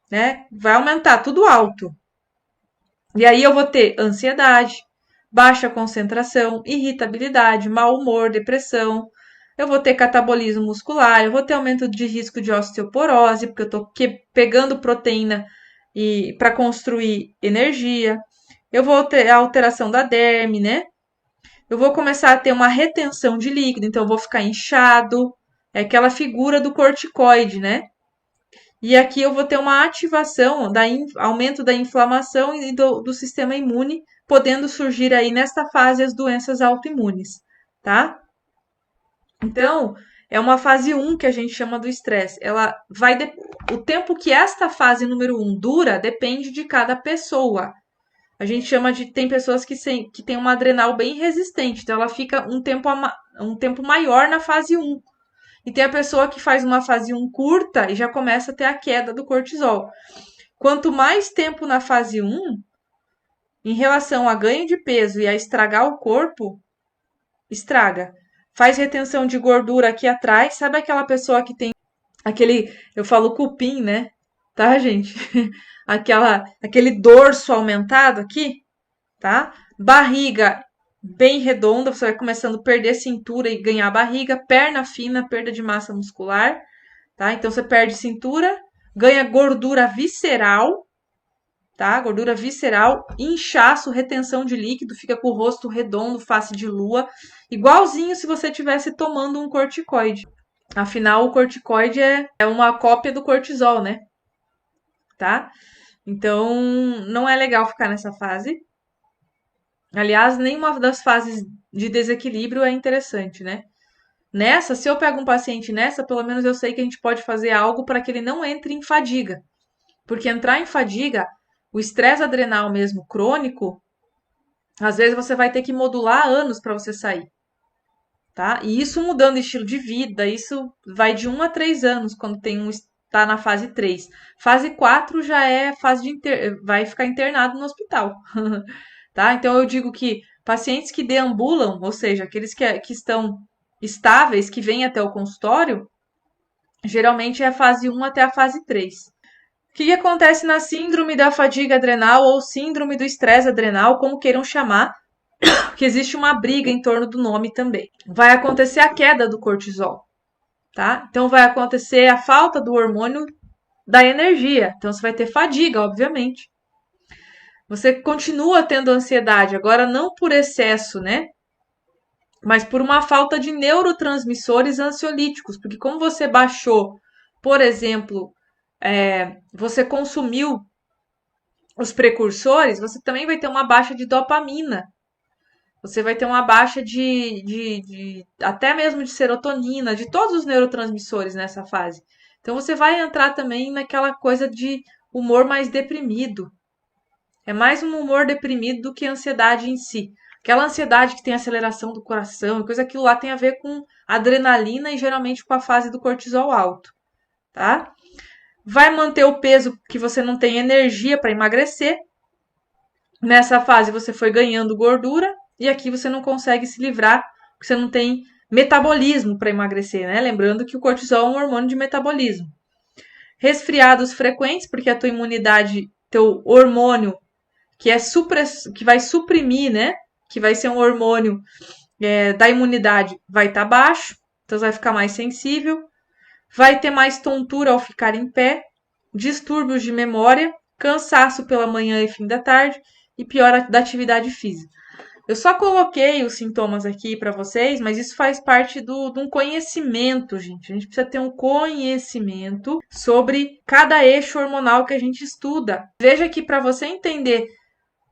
né? Vai aumentar tudo alto. E aí eu vou ter ansiedade, baixa concentração, irritabilidade, mau humor, depressão. Eu vou ter catabolismo muscular, eu vou ter aumento de risco de osteoporose, porque eu tô pegando proteína para construir energia. Eu vou ter a alteração da derme, né? Eu vou começar a ter uma retenção de líquido, então eu vou ficar inchado. É aquela figura do corticoide, né? E aqui eu vou ter uma ativação, aumento da inflamação e do sistema imune, podendo surgir aí nesta fase as doenças autoimunes, tá? Então, é uma fase 1 que a gente chama do estresse. Ela vai o tempo que esta fase número 1 dura depende de cada pessoa. A gente chama tem pessoas que têm uma adrenal bem resistente, então ela fica um tempo maior na fase 1. E tem a pessoa que faz uma fase 1 curta e já começa a ter a queda do cortisol. Quanto mais tempo na fase 1, em relação a ganho de peso e a estragar o corpo, estraga. Faz retenção de gordura aqui atrás. Sabe aquela pessoa que tem eu falo cupim, né? tá, gente? Aquele dorso aumentado aqui, tá? Barriga bem redonda, você vai começando a perder cintura e ganhar barriga, perna fina, perda de massa muscular, tá? Então você perde cintura, ganha gordura visceral, tá? Gordura visceral, inchaço, retenção de líquido, fica com o rosto redondo, face de lua, igualzinho se você estivesse tomando um corticoide. Afinal, o corticoide é uma cópia do cortisol, né? Tá? Então, não é legal ficar nessa fase. Aliás, nenhuma das fases de desequilíbrio é interessante, né? Nessa, se eu pego um paciente nessa, pelo menos eu sei que a gente pode fazer algo para que ele não entre em fadiga. Porque entrar em fadiga, o estresse adrenal mesmo crônico, às vezes você vai ter que modular anos para você sair, tá? E isso mudando estilo de vida, isso vai de 1 a 3 anos quando tá na fase 3. Fase 4 já é fase vai ficar internado no hospital, tá? Então eu digo que pacientes que deambulam, ou seja, aqueles que estão estáveis, que vêm até o consultório, geralmente é a fase 1 até a fase 3. O que acontece na síndrome da fadiga adrenal ou síndrome do estresse adrenal, como queiram chamar, que existe uma briga em torno do nome também. Vai acontecer a queda do cortisol, tá? Então vai acontecer a falta do hormônio da energia. Então você vai ter fadiga, obviamente. Você continua tendo ansiedade, agora não por excesso, né? Mas por uma falta de neurotransmissores ansiolíticos, porque como você baixou, por exemplo, você consumiu os precursores, você também vai ter uma baixa de dopamina. Você vai ter uma baixa até mesmo de serotonina, de todos os neurotransmissores nessa fase. Então você vai entrar também naquela coisa de humor mais deprimido. É mais um humor deprimido do que a ansiedade em si. Aquela ansiedade que tem aceleração do coração e coisa, aquilo lá tem a ver com adrenalina e geralmente com a fase do cortisol alto, tá? Vai manter o peso que você não tem energia para emagrecer. Nessa fase você foi ganhando gordura e aqui você não consegue se livrar, porque você não tem metabolismo para emagrecer, né? Lembrando que o cortisol é um hormônio de metabolismo. Resfriados frequentes, porque a tua imunidade, teu hormônio que vai suprimir, né? Que vai ser um hormônio da imunidade, vai estar baixo, então você vai ficar mais sensível. Vai ter mais tontura ao ficar em pé, distúrbios de memória, cansaço pela manhã e fim da tarde e piora da atividade física. Eu só coloquei os sintomas aqui para vocês, mas isso faz parte de um conhecimento, gente. A gente precisa ter um conhecimento sobre cada eixo hormonal que a gente estuda. Veja que para você entender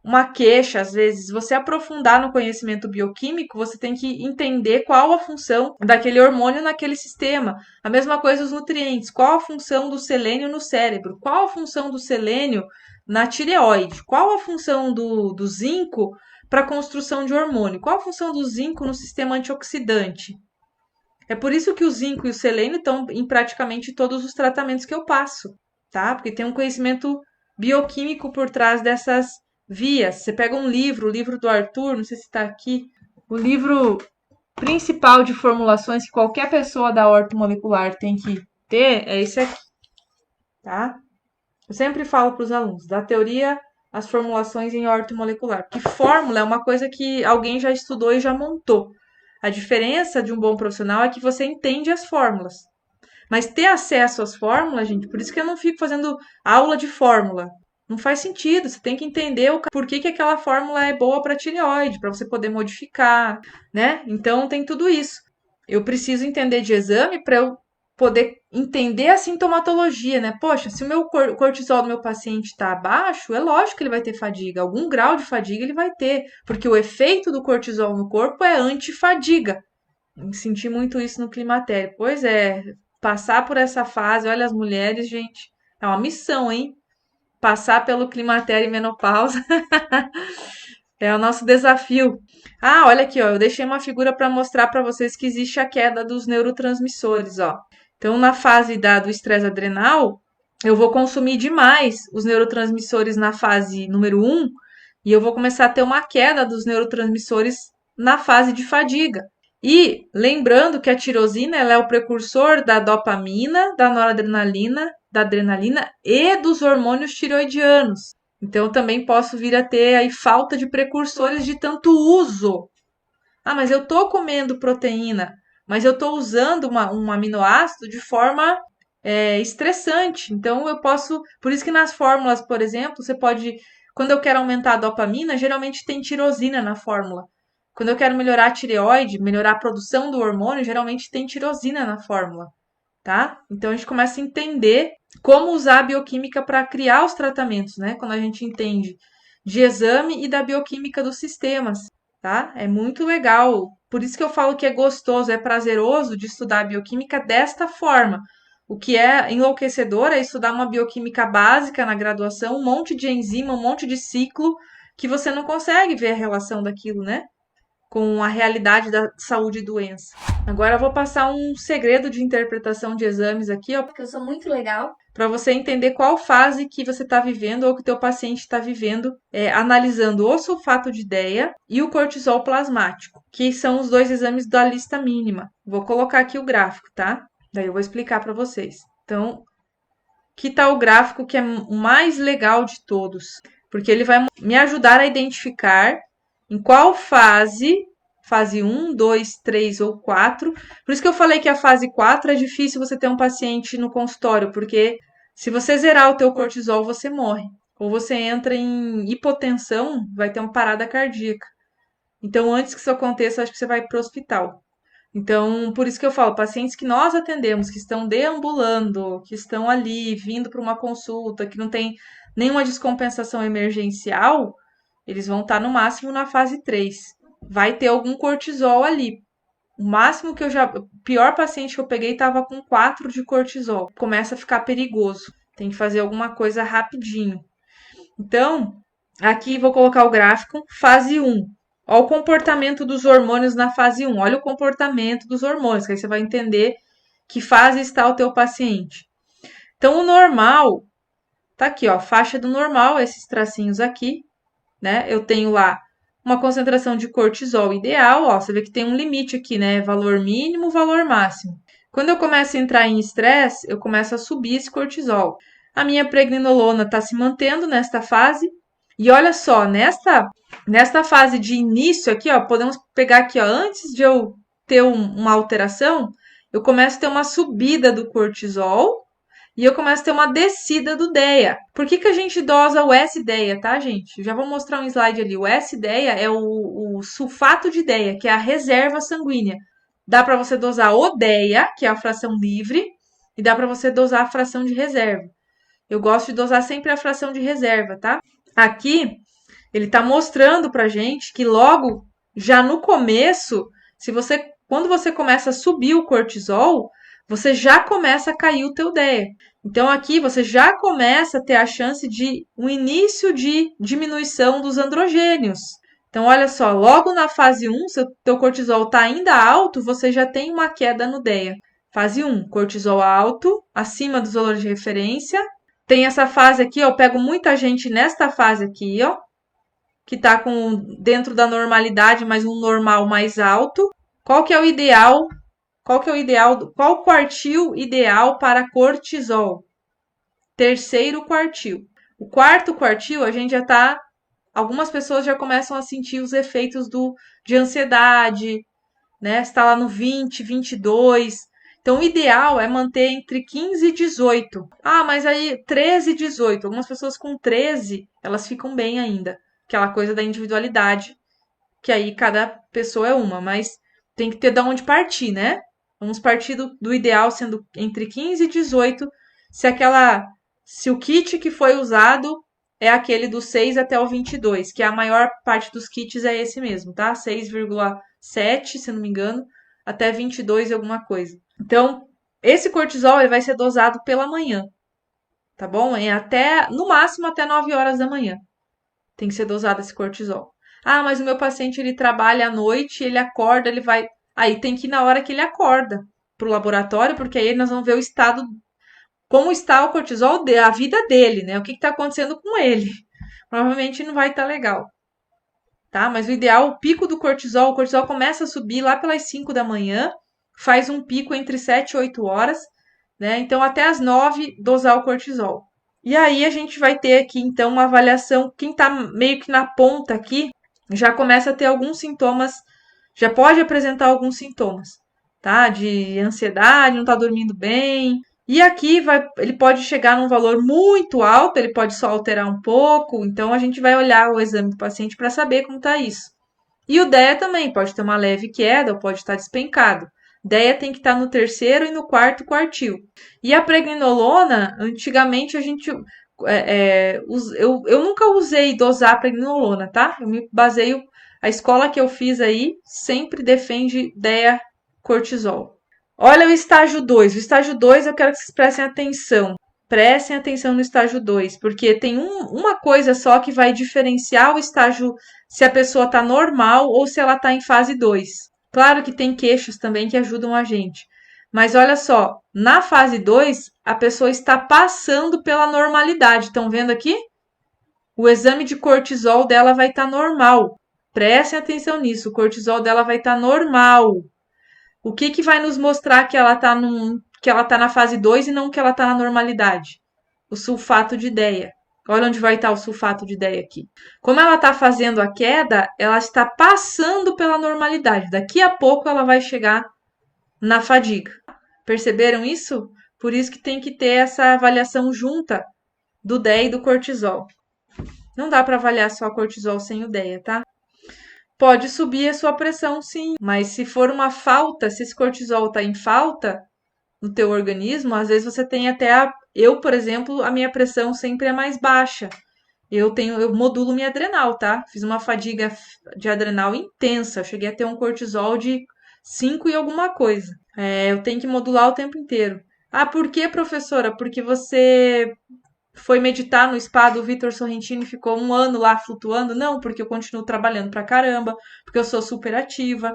uma queixa, às vezes, você aprofundar no conhecimento bioquímico, você tem que entender qual a função daquele hormônio naquele sistema. A mesma coisa os nutrientes, qual a função do selênio no cérebro, qual a função do selênio na tireoide, qual a função do zinco para a construção de hormônio, qual a função do zinco no sistema antioxidante. É por isso que o zinco e o selênio estão em praticamente todos os tratamentos que eu passo, tá? Porque tem um conhecimento bioquímico por trás dessas vias. Você pega um livro, o livro do Arthur, não sei se está aqui, o livro principal de formulações que qualquer pessoa da ortomolecular tem que ter é esse aqui, tá? Eu sempre falo para os alunos, da teoria às formulações em ortomolecular, porque fórmula é uma coisa que alguém já estudou e já montou. A diferença de um bom profissional é que você entende as fórmulas. Mas ter acesso às fórmulas, gente, por isso que eu não fico fazendo aula de fórmula. Não faz sentido. Você tem que entender por que aquela fórmula é boa para tireoide, para você poder modificar, né? Então tem tudo isso. Eu preciso entender de exame para eu poder entender a sintomatologia, né? Poxa, se o meu cortisol do meu paciente está baixo, é lógico que ele vai ter fadiga. Algum grau de fadiga ele vai ter, porque o efeito do cortisol no corpo é antifadiga. Senti muito isso no climatério. Pois é, passar por essa fase, olha as mulheres, gente, é uma missão, hein? Passar pelo climatério e menopausa é o nosso desafio. Ah, olha aqui, ó, eu deixei uma figura para mostrar para vocês que existe a queda dos neurotransmissores, ó. Então, na fase do estresse adrenal, eu vou consumir demais os neurotransmissores na fase número 1 e eu vou começar a ter uma queda dos neurotransmissores na fase de fadiga. E lembrando que a tirosina ela é o precursor da dopamina, da noradrenalina, da adrenalina e dos hormônios tiroidianos. Então, eu também posso vir a ter aí falta de precursores de tanto uso. Ah, mas eu tô comendo proteína, mas eu tô usando um aminoácido de forma estressante. Então, eu posso. Por isso que nas fórmulas, por exemplo, você pode. Quando eu quero aumentar a dopamina, geralmente tem tirosina na fórmula. Quando eu quero melhorar a tireoide, melhorar a produção do hormônio, geralmente tem tirosina na fórmula, tá? Então a gente começa a entender como usar a bioquímica para criar os tratamentos, né? Quando a gente entende de exame e da bioquímica dos sistemas, tá? É muito legal. Por isso que eu falo que é gostoso, é prazeroso de estudar a bioquímica desta forma. O que é enlouquecedor é estudar uma bioquímica básica na graduação, um monte de enzima, um monte de ciclo, que você não consegue ver a relação daquilo, né? Com a realidade da saúde e doença. Agora eu vou passar um segredo de interpretação de exames aqui, ó, Porque eu sou muito legal. para você entender qual fase que você está vivendo ou que o teu paciente está vivendo, analisando o sulfato de ideia e o cortisol plasmático, que são os dois exames da lista mínima. Vou colocar aqui o gráfico, tá? Daí eu vou explicar para vocês. Então, que tá o gráfico que é o mais legal de todos, porque ele vai me ajudar a identificar em qual fase um, 2, 3 ou 4. Por isso que eu falei que a fase 4 é difícil você ter um paciente no consultório, porque se você zerar o teu cortisol, você morre. Ou você entra em hipotensão, vai ter uma parada cardíaca. Então, antes que isso aconteça, acho que você vai para o hospital. Então, por isso que eu falo, pacientes que nós atendemos, que estão deambulando, que estão ali, vindo para uma consulta, que não tem nenhuma descompensação emergencial, eles vão estar no máximo na fase 3. Vai ter algum cortisol ali. O máximo que eu já. O pior paciente que eu peguei estava com 4 de cortisol. Começa a ficar perigoso. Tem que fazer alguma coisa rapidinho. Então, aqui vou colocar o gráfico, fase 1. Olha o comportamento dos hormônios na fase 1. Olha o comportamento dos hormônios, que aí você vai entender que fase está o teu paciente. Então, o normal, tá aqui, ó, faixa do normal, esses tracinhos aqui, né? Eu tenho lá uma concentração de cortisol ideal, ó, você vê que tem um limite aqui, né? Valor mínimo, valor máximo. Quando eu começo a entrar em estresse, eu começo a subir esse cortisol. A minha pregnenolona está se mantendo nesta fase. E olha só, nesta fase de início aqui, ó, podemos pegar aqui, ó, antes de eu ter uma alteração, eu começo a ter uma subida do cortisol e eu começo a ter uma descida do DEA. Por que a gente dosa o S-DEA, tá, gente? Já vou mostrar um slide ali. O S-DEA é o sulfato de DEA, que é a reserva sanguínea. Dá para você dosar o DEA, que é a fração livre, e dá para você dosar a fração de reserva. Eu gosto de dosar sempre a fração de reserva, tá? Aqui, ele está mostrando pra gente que logo, já no começo, quando você começa a subir o cortisol, você já começa a cair o teu DEA. Então aqui você já começa a ter a chance de um início de diminuição dos androgênios. Então olha só, logo na fase 1, se o teu cortisol está ainda alto, você já tem uma queda no DEA. Fase 1, cortisol alto, acima dos valores de referência. Tem essa fase aqui, ó, eu pego muita gente nesta fase aqui, ó, que está dentro da normalidade, mas um normal mais alto. Qual que é o ideal? Qual o quartil ideal para cortisol? Terceiro quartil. O quarto quartil, a gente já tá. Algumas pessoas já começam a sentir os efeitos de ansiedade, né? Está lá no 20, 22. Então, o ideal é manter entre 15 e 18. Ah, mas aí 13 e 18. Algumas pessoas com 13, elas ficam bem ainda. Aquela coisa da individualidade, que aí cada pessoa é uma, mas tem que ter de onde partir, né? Vamos partir do ideal sendo entre 15 e 18, se o kit que foi usado é aquele do 6 até o 22, que a maior parte dos kits é esse mesmo, tá? 6,7, se não me engano, até 22 e alguma coisa. Então, esse cortisol ele vai ser dosado pela manhã, tá bom? No máximo até 9 horas da manhã. Tem que ser dosado esse cortisol. Ah, mas o meu paciente ele trabalha à noite, ele acorda, ele vai. Aí tem que ir na hora que ele acorda pro laboratório, porque aí nós vamos ver o estado, como está o cortisol, a vida dele, né? O que está acontecendo com ele. Provavelmente não vai estar legal. tá? Mas o ideal, o cortisol começa a subir lá pelas 5 da manhã, faz um pico entre 7 e 8 horas, né? Então, até as 9, dosar o cortisol. E aí, a gente vai ter aqui, então, uma avaliação. Quem tá meio que na ponta aqui, já começa a ter alguns sintomas, já pode apresentar alguns sintomas, tá? De ansiedade, não tá dormindo bem. E aqui ele pode chegar num valor muito alto, ele pode só alterar um pouco, então a gente vai olhar o exame do paciente para saber como tá isso. E o DEA também pode ter uma leve queda ou pode estar despencado. DEA tem que estar no terceiro e no quarto quartil. E a pregnenolona, antigamente a gente. Eu nunca usei dosar pregnenolona, tá? Eu me baseio. A escola que eu fiz aí sempre defende DEA cortisol. Olha o estágio 2. O estágio 2 eu quero que vocês prestem atenção. Prestem atenção no estágio 2, porque tem uma coisa só que vai diferenciar o estágio se a pessoa está normal ou se ela está em fase 2. Claro que tem queixos também que ajudam a gente. Mas olha só, na fase 2, a pessoa está passando pela normalidade. Estão vendo aqui? O exame de cortisol dela vai estar normal. Prestem atenção nisso, o cortisol dela vai estar normal. O que vai nos mostrar que ela está na fase 2 e não que ela está na normalidade? O sulfato de DEA. Olha onde vai estar o sulfato de DEA aqui. Como ela está fazendo a queda, ela está passando pela normalidade. Daqui a pouco ela vai chegar na fadiga. Perceberam isso? Por isso que tem que ter essa avaliação junta do DEA e do cortisol. Não dá para avaliar só cortisol sem o DEA, tá? Pode subir a sua pressão, sim, mas se for uma falta, se esse cortisol está em falta no teu organismo, às vezes você tem até eu, por exemplo, a minha pressão sempre é mais baixa. Eu modulo minha adrenal, tá? Fiz uma fadiga de adrenal intensa, eu cheguei a ter um cortisol de 5 e alguma coisa. Eu tenho que modular o tempo inteiro. Ah, por que, professora? Porque você foi meditar no spa do Vitor Sorrentino e ficou um ano lá flutuando? Não, porque eu continuo trabalhando pra caramba, porque eu sou super ativa.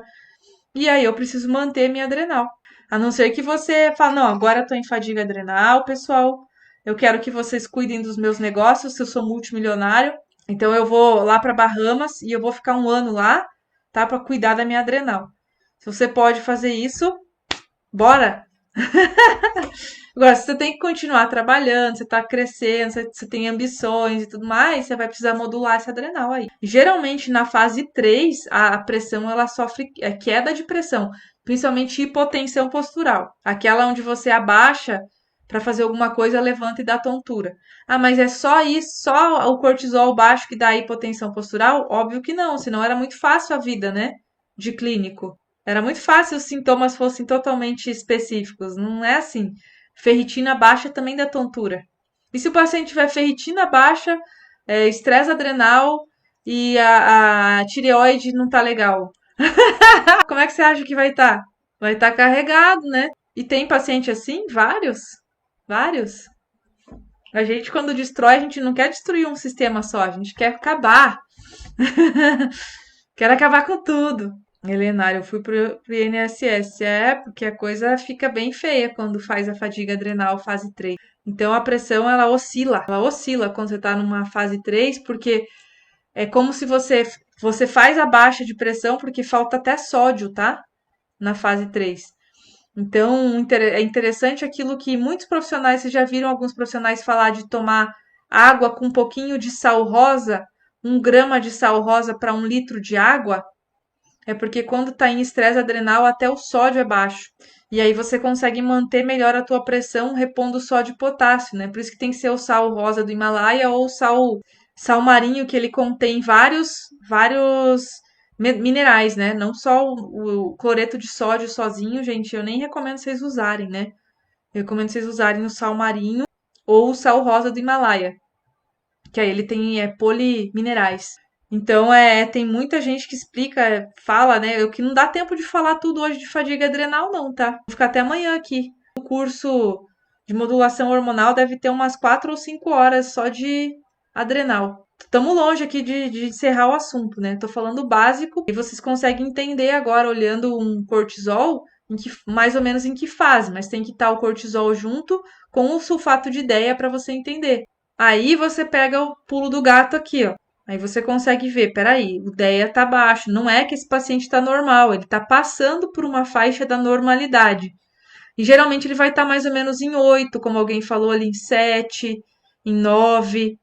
E aí eu preciso manter minha adrenal. A não ser que você fale, não, agora eu tô em fadiga adrenal, pessoal. Eu quero que vocês cuidem dos meus negócios, se eu sou multimilionário. Então eu vou lá para Bahamas e eu vou ficar um ano lá, tá, para cuidar da minha adrenal. Se você pode fazer isso, bora! Agora, se você tem que continuar trabalhando, você está crescendo, você tem ambições e tudo mais, você vai precisar modular essa adrenal aí. Geralmente, na fase 3, a pressão ela sofre queda de pressão, principalmente hipotensão postural. Aquela onde você abaixa para fazer alguma coisa, levanta e dá tontura. Ah, mas é só isso, só o cortisol baixo que dá hipotensão postural? Óbvio que não, senão era muito fácil a vida, né? De clínico. Era muito fácil se os sintomas fossem totalmente específicos. Não é assim. Ferritina baixa também dá tontura. E se o paciente tiver ferritina baixa, estresse adrenal e a tireoide não tá legal? Como é que você acha que vai estar? Vai estar carregado, né? E tem paciente assim? Vários? Vários? A gente, quando destrói, a gente não quer destruir um sistema só, a gente quer acabar. Quer acabar com tudo. Helenário, eu fui pro INSS. Porque a coisa fica bem feia quando faz a fadiga adrenal fase 3. Então a pressão ela oscila. Ela oscila quando você tá numa fase 3, porque é como se você faz a baixa de pressão porque falta até sódio, tá? Na fase 3. Então é interessante aquilo que muitos profissionais, vocês já viram alguns profissionais falar de tomar água com um pouquinho de sal rosa, 1 grama de sal rosa para 1 litro de água? É porque quando tá em estresse adrenal, até o sódio é baixo. E aí você consegue manter melhor a tua pressão repondo sódio e potássio, né? Por isso que tem que ser o sal rosa do Himalaia ou o sal marinho, que ele contém vários minerais, né? Não só o cloreto de sódio sozinho, gente, eu nem recomendo vocês usarem, né? Eu recomendo vocês usarem o sal marinho ou o sal rosa do Himalaia, que aí ele tem poliminerais. Então, tem muita gente que explica, fala, né? Que não dá tempo de falar tudo hoje de fadiga adrenal, não, tá? Vou ficar até amanhã aqui. O curso de modulação hormonal deve ter umas 4 ou 5 horas só de adrenal. Estamos longe aqui de encerrar o assunto, né? Tô falando o básico e vocês conseguem entender agora, olhando um cortisol, mais ou menos em que fase, mas tem que estar o cortisol junto com o sulfato de DEA para você entender. Aí você pega o pulo do gato aqui, ó. Aí você consegue ver, peraí, o DEA tá baixo. Não é que esse paciente tá normal, ele tá passando por uma faixa da normalidade. E geralmente ele vai estar mais ou menos em 8, como alguém falou ali, em 7, em 9.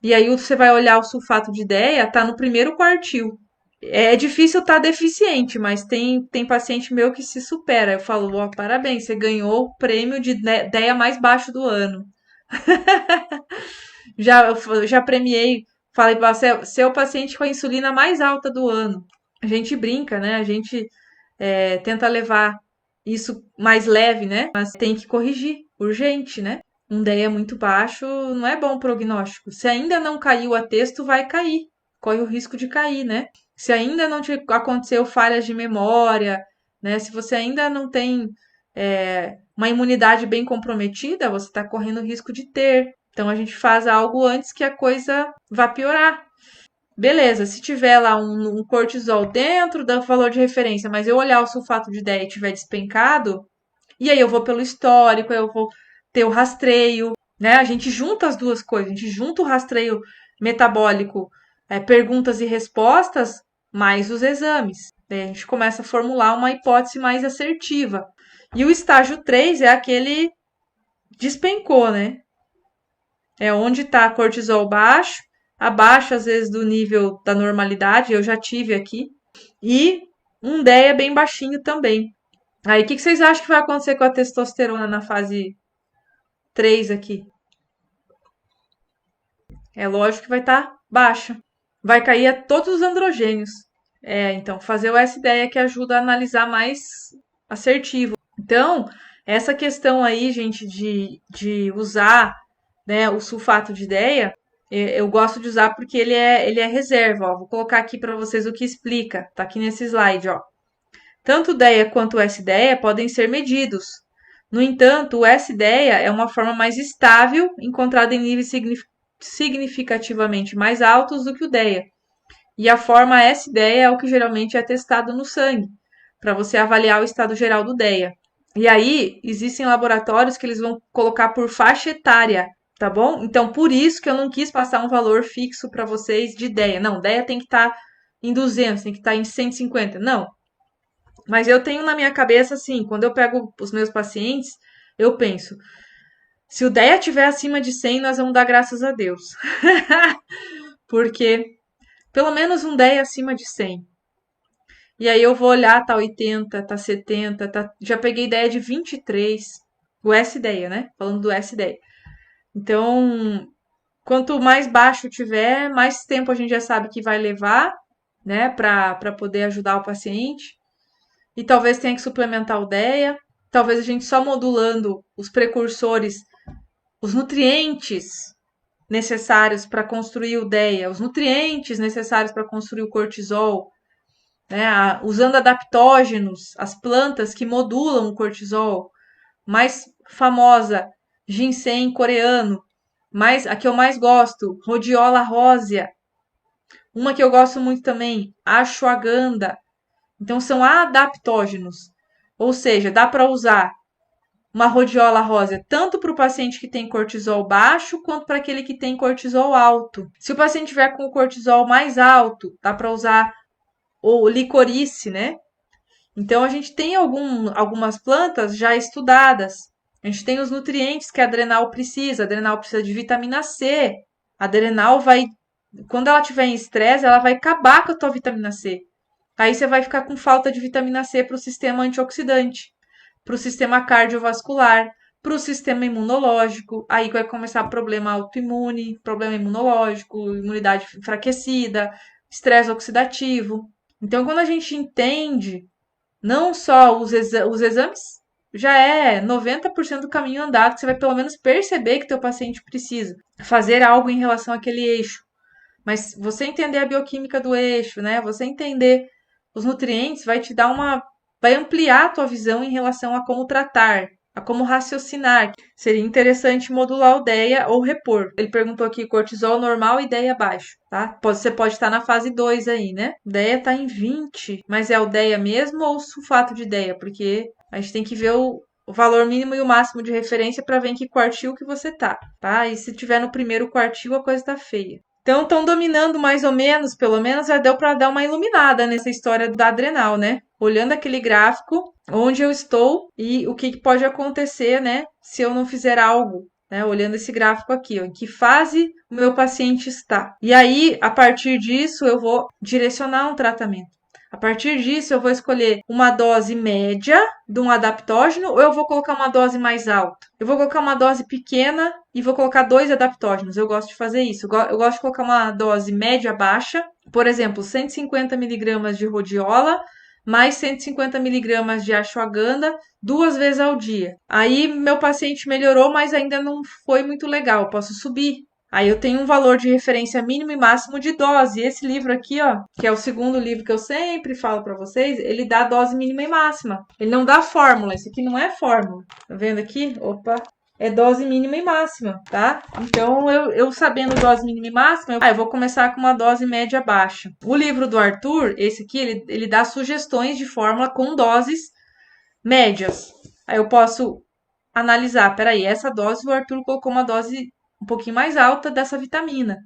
E aí você vai olhar o sulfato de DEA, tá no primeiro quartil. É difícil estar deficiente, mas tem paciente meu que se supera. Eu falo, ó, parabéns, você ganhou o prêmio de DEA mais baixo do ano. Já premiei, falei para você, seu paciente com a insulina mais alta do ano. A gente brinca, né? A gente tenta levar isso mais leve, né? Mas tem que corrigir, urgente, né? Um DEA muito baixo não é bom prognóstico. Se ainda não caiu a texto, vai cair. Corre o risco de cair, né? Se ainda não te aconteceu falhas de memória, né? Se você ainda não tem uma imunidade bem comprometida, você está correndo o risco de ter. Então a gente faz algo antes que a coisa vá piorar. Beleza, se tiver lá um cortisol dentro do valor de referência, mas eu olhar o sulfato de 10 e tiver despencado, e aí eu vou pelo histórico, eu vou ter o rastreio, né? A gente junta as duas coisas, a gente junta o rastreio metabólico, perguntas e respostas, mais os exames. Daí a gente começa a formular uma hipótese mais assertiva. E o estágio 3 é aquele despencou, né? É onde está cortisol baixo, abaixo às vezes do nível da normalidade, eu já tive aqui, e um DEA bem baixinho também. Aí, o que vocês acham que vai acontecer com a testosterona na fase 3 aqui? É lógico que vai estar baixa. Vai cair a todos os androgênios. Então, fazer o S-DEA que ajuda a analisar mais assertivo. Então, essa questão aí, gente, de usar, né, o sulfato de DEA, eu gosto de usar porque ele é reserva. Ó. Vou colocar aqui para vocês o que explica. Tá aqui nesse slide, ó. Tanto o DEA quanto o S-DEA podem ser medidos. No entanto, o S-DEA é uma forma mais estável, encontrada em níveis significativamente mais altos do que o DEA. E a forma S-DEA é o que geralmente é testado no sangue, para você avaliar o estado geral do DEA. E aí, existem laboratórios que eles vão colocar por faixa etária, tá bom? Então, por isso que eu não quis passar um valor fixo para vocês de DEA. Não, DEA tem que estar em 200, tem que estar em 150. Não, mas eu tenho na minha cabeça, assim, quando eu pego os meus pacientes, eu penso, se o DEA estiver acima de 100, nós vamos dar graças a Deus. Porque pelo menos um DEA acima de 100. E aí eu vou olhar, tá 80, tá 70, já peguei ideia de 23. O S-DEA, né? Falando do S-DEA. Então, quanto mais baixo tiver, mais tempo a gente já sabe que vai levar, né, para poder ajudar o paciente. E talvez tenha que suplementar o DEA. Talvez a gente só modulando os precursores, os nutrientes necessários para construir o DEA, os nutrientes necessários para construir o cortisol, né? Usando adaptógenos, as plantas que modulam o cortisol. Mais famosa, ginseng coreano. A que eu mais gosto, rhodiola rósea. Uma que eu gosto muito também, ashwagandha. Então, são adaptógenos. Ou seja, dá para usar uma rhodiola rósea tanto para o paciente que tem cortisol baixo quanto para aquele que tem cortisol alto. Se o paciente tiver com o cortisol mais alto, dá para usar o licorice, né? Então, a gente tem algumas plantas já estudadas. A gente tem os nutrientes que a adrenal precisa. A adrenal precisa de vitamina C. A adrenal vai, quando ela tiver em estresse, ela vai acabar com a tua vitamina C. Aí você vai ficar com falta de vitamina C para o sistema antioxidante, para o sistema cardiovascular, para o sistema imunológico. Aí vai começar problema autoimune, problema imunológico, imunidade enfraquecida, estresse oxidativo. Então, quando a gente entende não só os exames, já é 90% do caminho andado, que você vai pelo menos perceber que teu paciente precisa fazer algo em relação àquele eixo. Mas você entender a bioquímica do eixo, né? Você entender os nutrientes vai ampliar a tua visão em relação a como tratar, a como raciocinar. Seria interessante modular o DEA ou repor. Ele perguntou aqui cortisol normal e DEA baixo, tá? Você pode estar na fase 2 aí, né? O DEA tá em 20, mas é o DEA mesmo ou o sulfato de DEA? Porque a gente tem que ver o valor mínimo e o máximo de referência para ver em que quartil que você tá, tá? E se tiver no primeiro quartil, a coisa tá feia. Então, estão dominando mais ou menos, pelo menos já deu para dar uma iluminada nessa história da adrenal, né? Olhando aquele gráfico, onde eu estou e o que pode acontecer, né? Se eu não fizer algo, né? Olhando esse gráfico aqui, ó, em que fase o meu paciente está. E aí, a partir disso, eu vou direcionar um tratamento. A partir disso, eu vou escolher uma dose média de um adaptógeno ou eu vou colocar uma dose mais alta? Eu vou colocar uma dose pequena e vou colocar 2 adaptógenos. Eu gosto de fazer isso. Eu gosto de colocar uma dose média baixa, por exemplo, 150 miligramas de rhodiola mais 150 miligramas de ashwagandha 2 vezes ao dia. Aí meu paciente melhorou, mas ainda não foi muito legal. Eu posso subir. Aí eu tenho um valor de referência mínimo e máximo de dose. Esse livro aqui, ó, que é o segundo livro que eu sempre falo para vocês, ele dá dose mínima e máxima. Ele não dá fórmula. Isso aqui não é fórmula. Tá vendo aqui? Opa. É dose mínima e máxima, tá? Então, eu sabendo dose mínima e máxima, eu vou começar com uma dose média baixa. O livro do Arthur, esse aqui, ele dá sugestões de fórmula com doses médias. Aí eu posso analisar, peraí, essa dose o Arthur colocou uma dose um pouquinho mais alta dessa vitamina.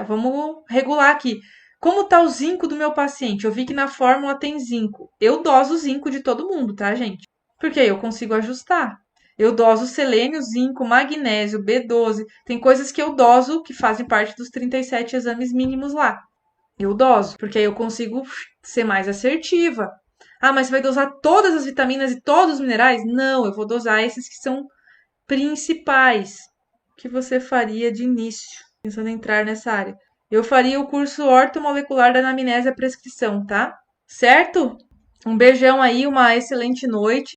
Vamos regular aqui. Como tá o zinco do meu paciente? Eu vi que na fórmula tem zinco. Eu doso o zinco de todo mundo, tá, gente? Porque aí eu consigo ajustar. Eu doso selênio, zinco, magnésio, B12. Tem coisas que eu doso que fazem parte dos 37 exames mínimos lá. Eu doso, porque aí eu consigo ser mais assertiva. Ah, mas você vai dosar todas as vitaminas e todos os minerais? Não, eu vou dosar esses que são principais. O que você faria de início, pensando em entrar nessa área? Eu faria o curso ortomolecular da anamnese à prescrição, tá? Certo? Um beijão aí, uma excelente noite.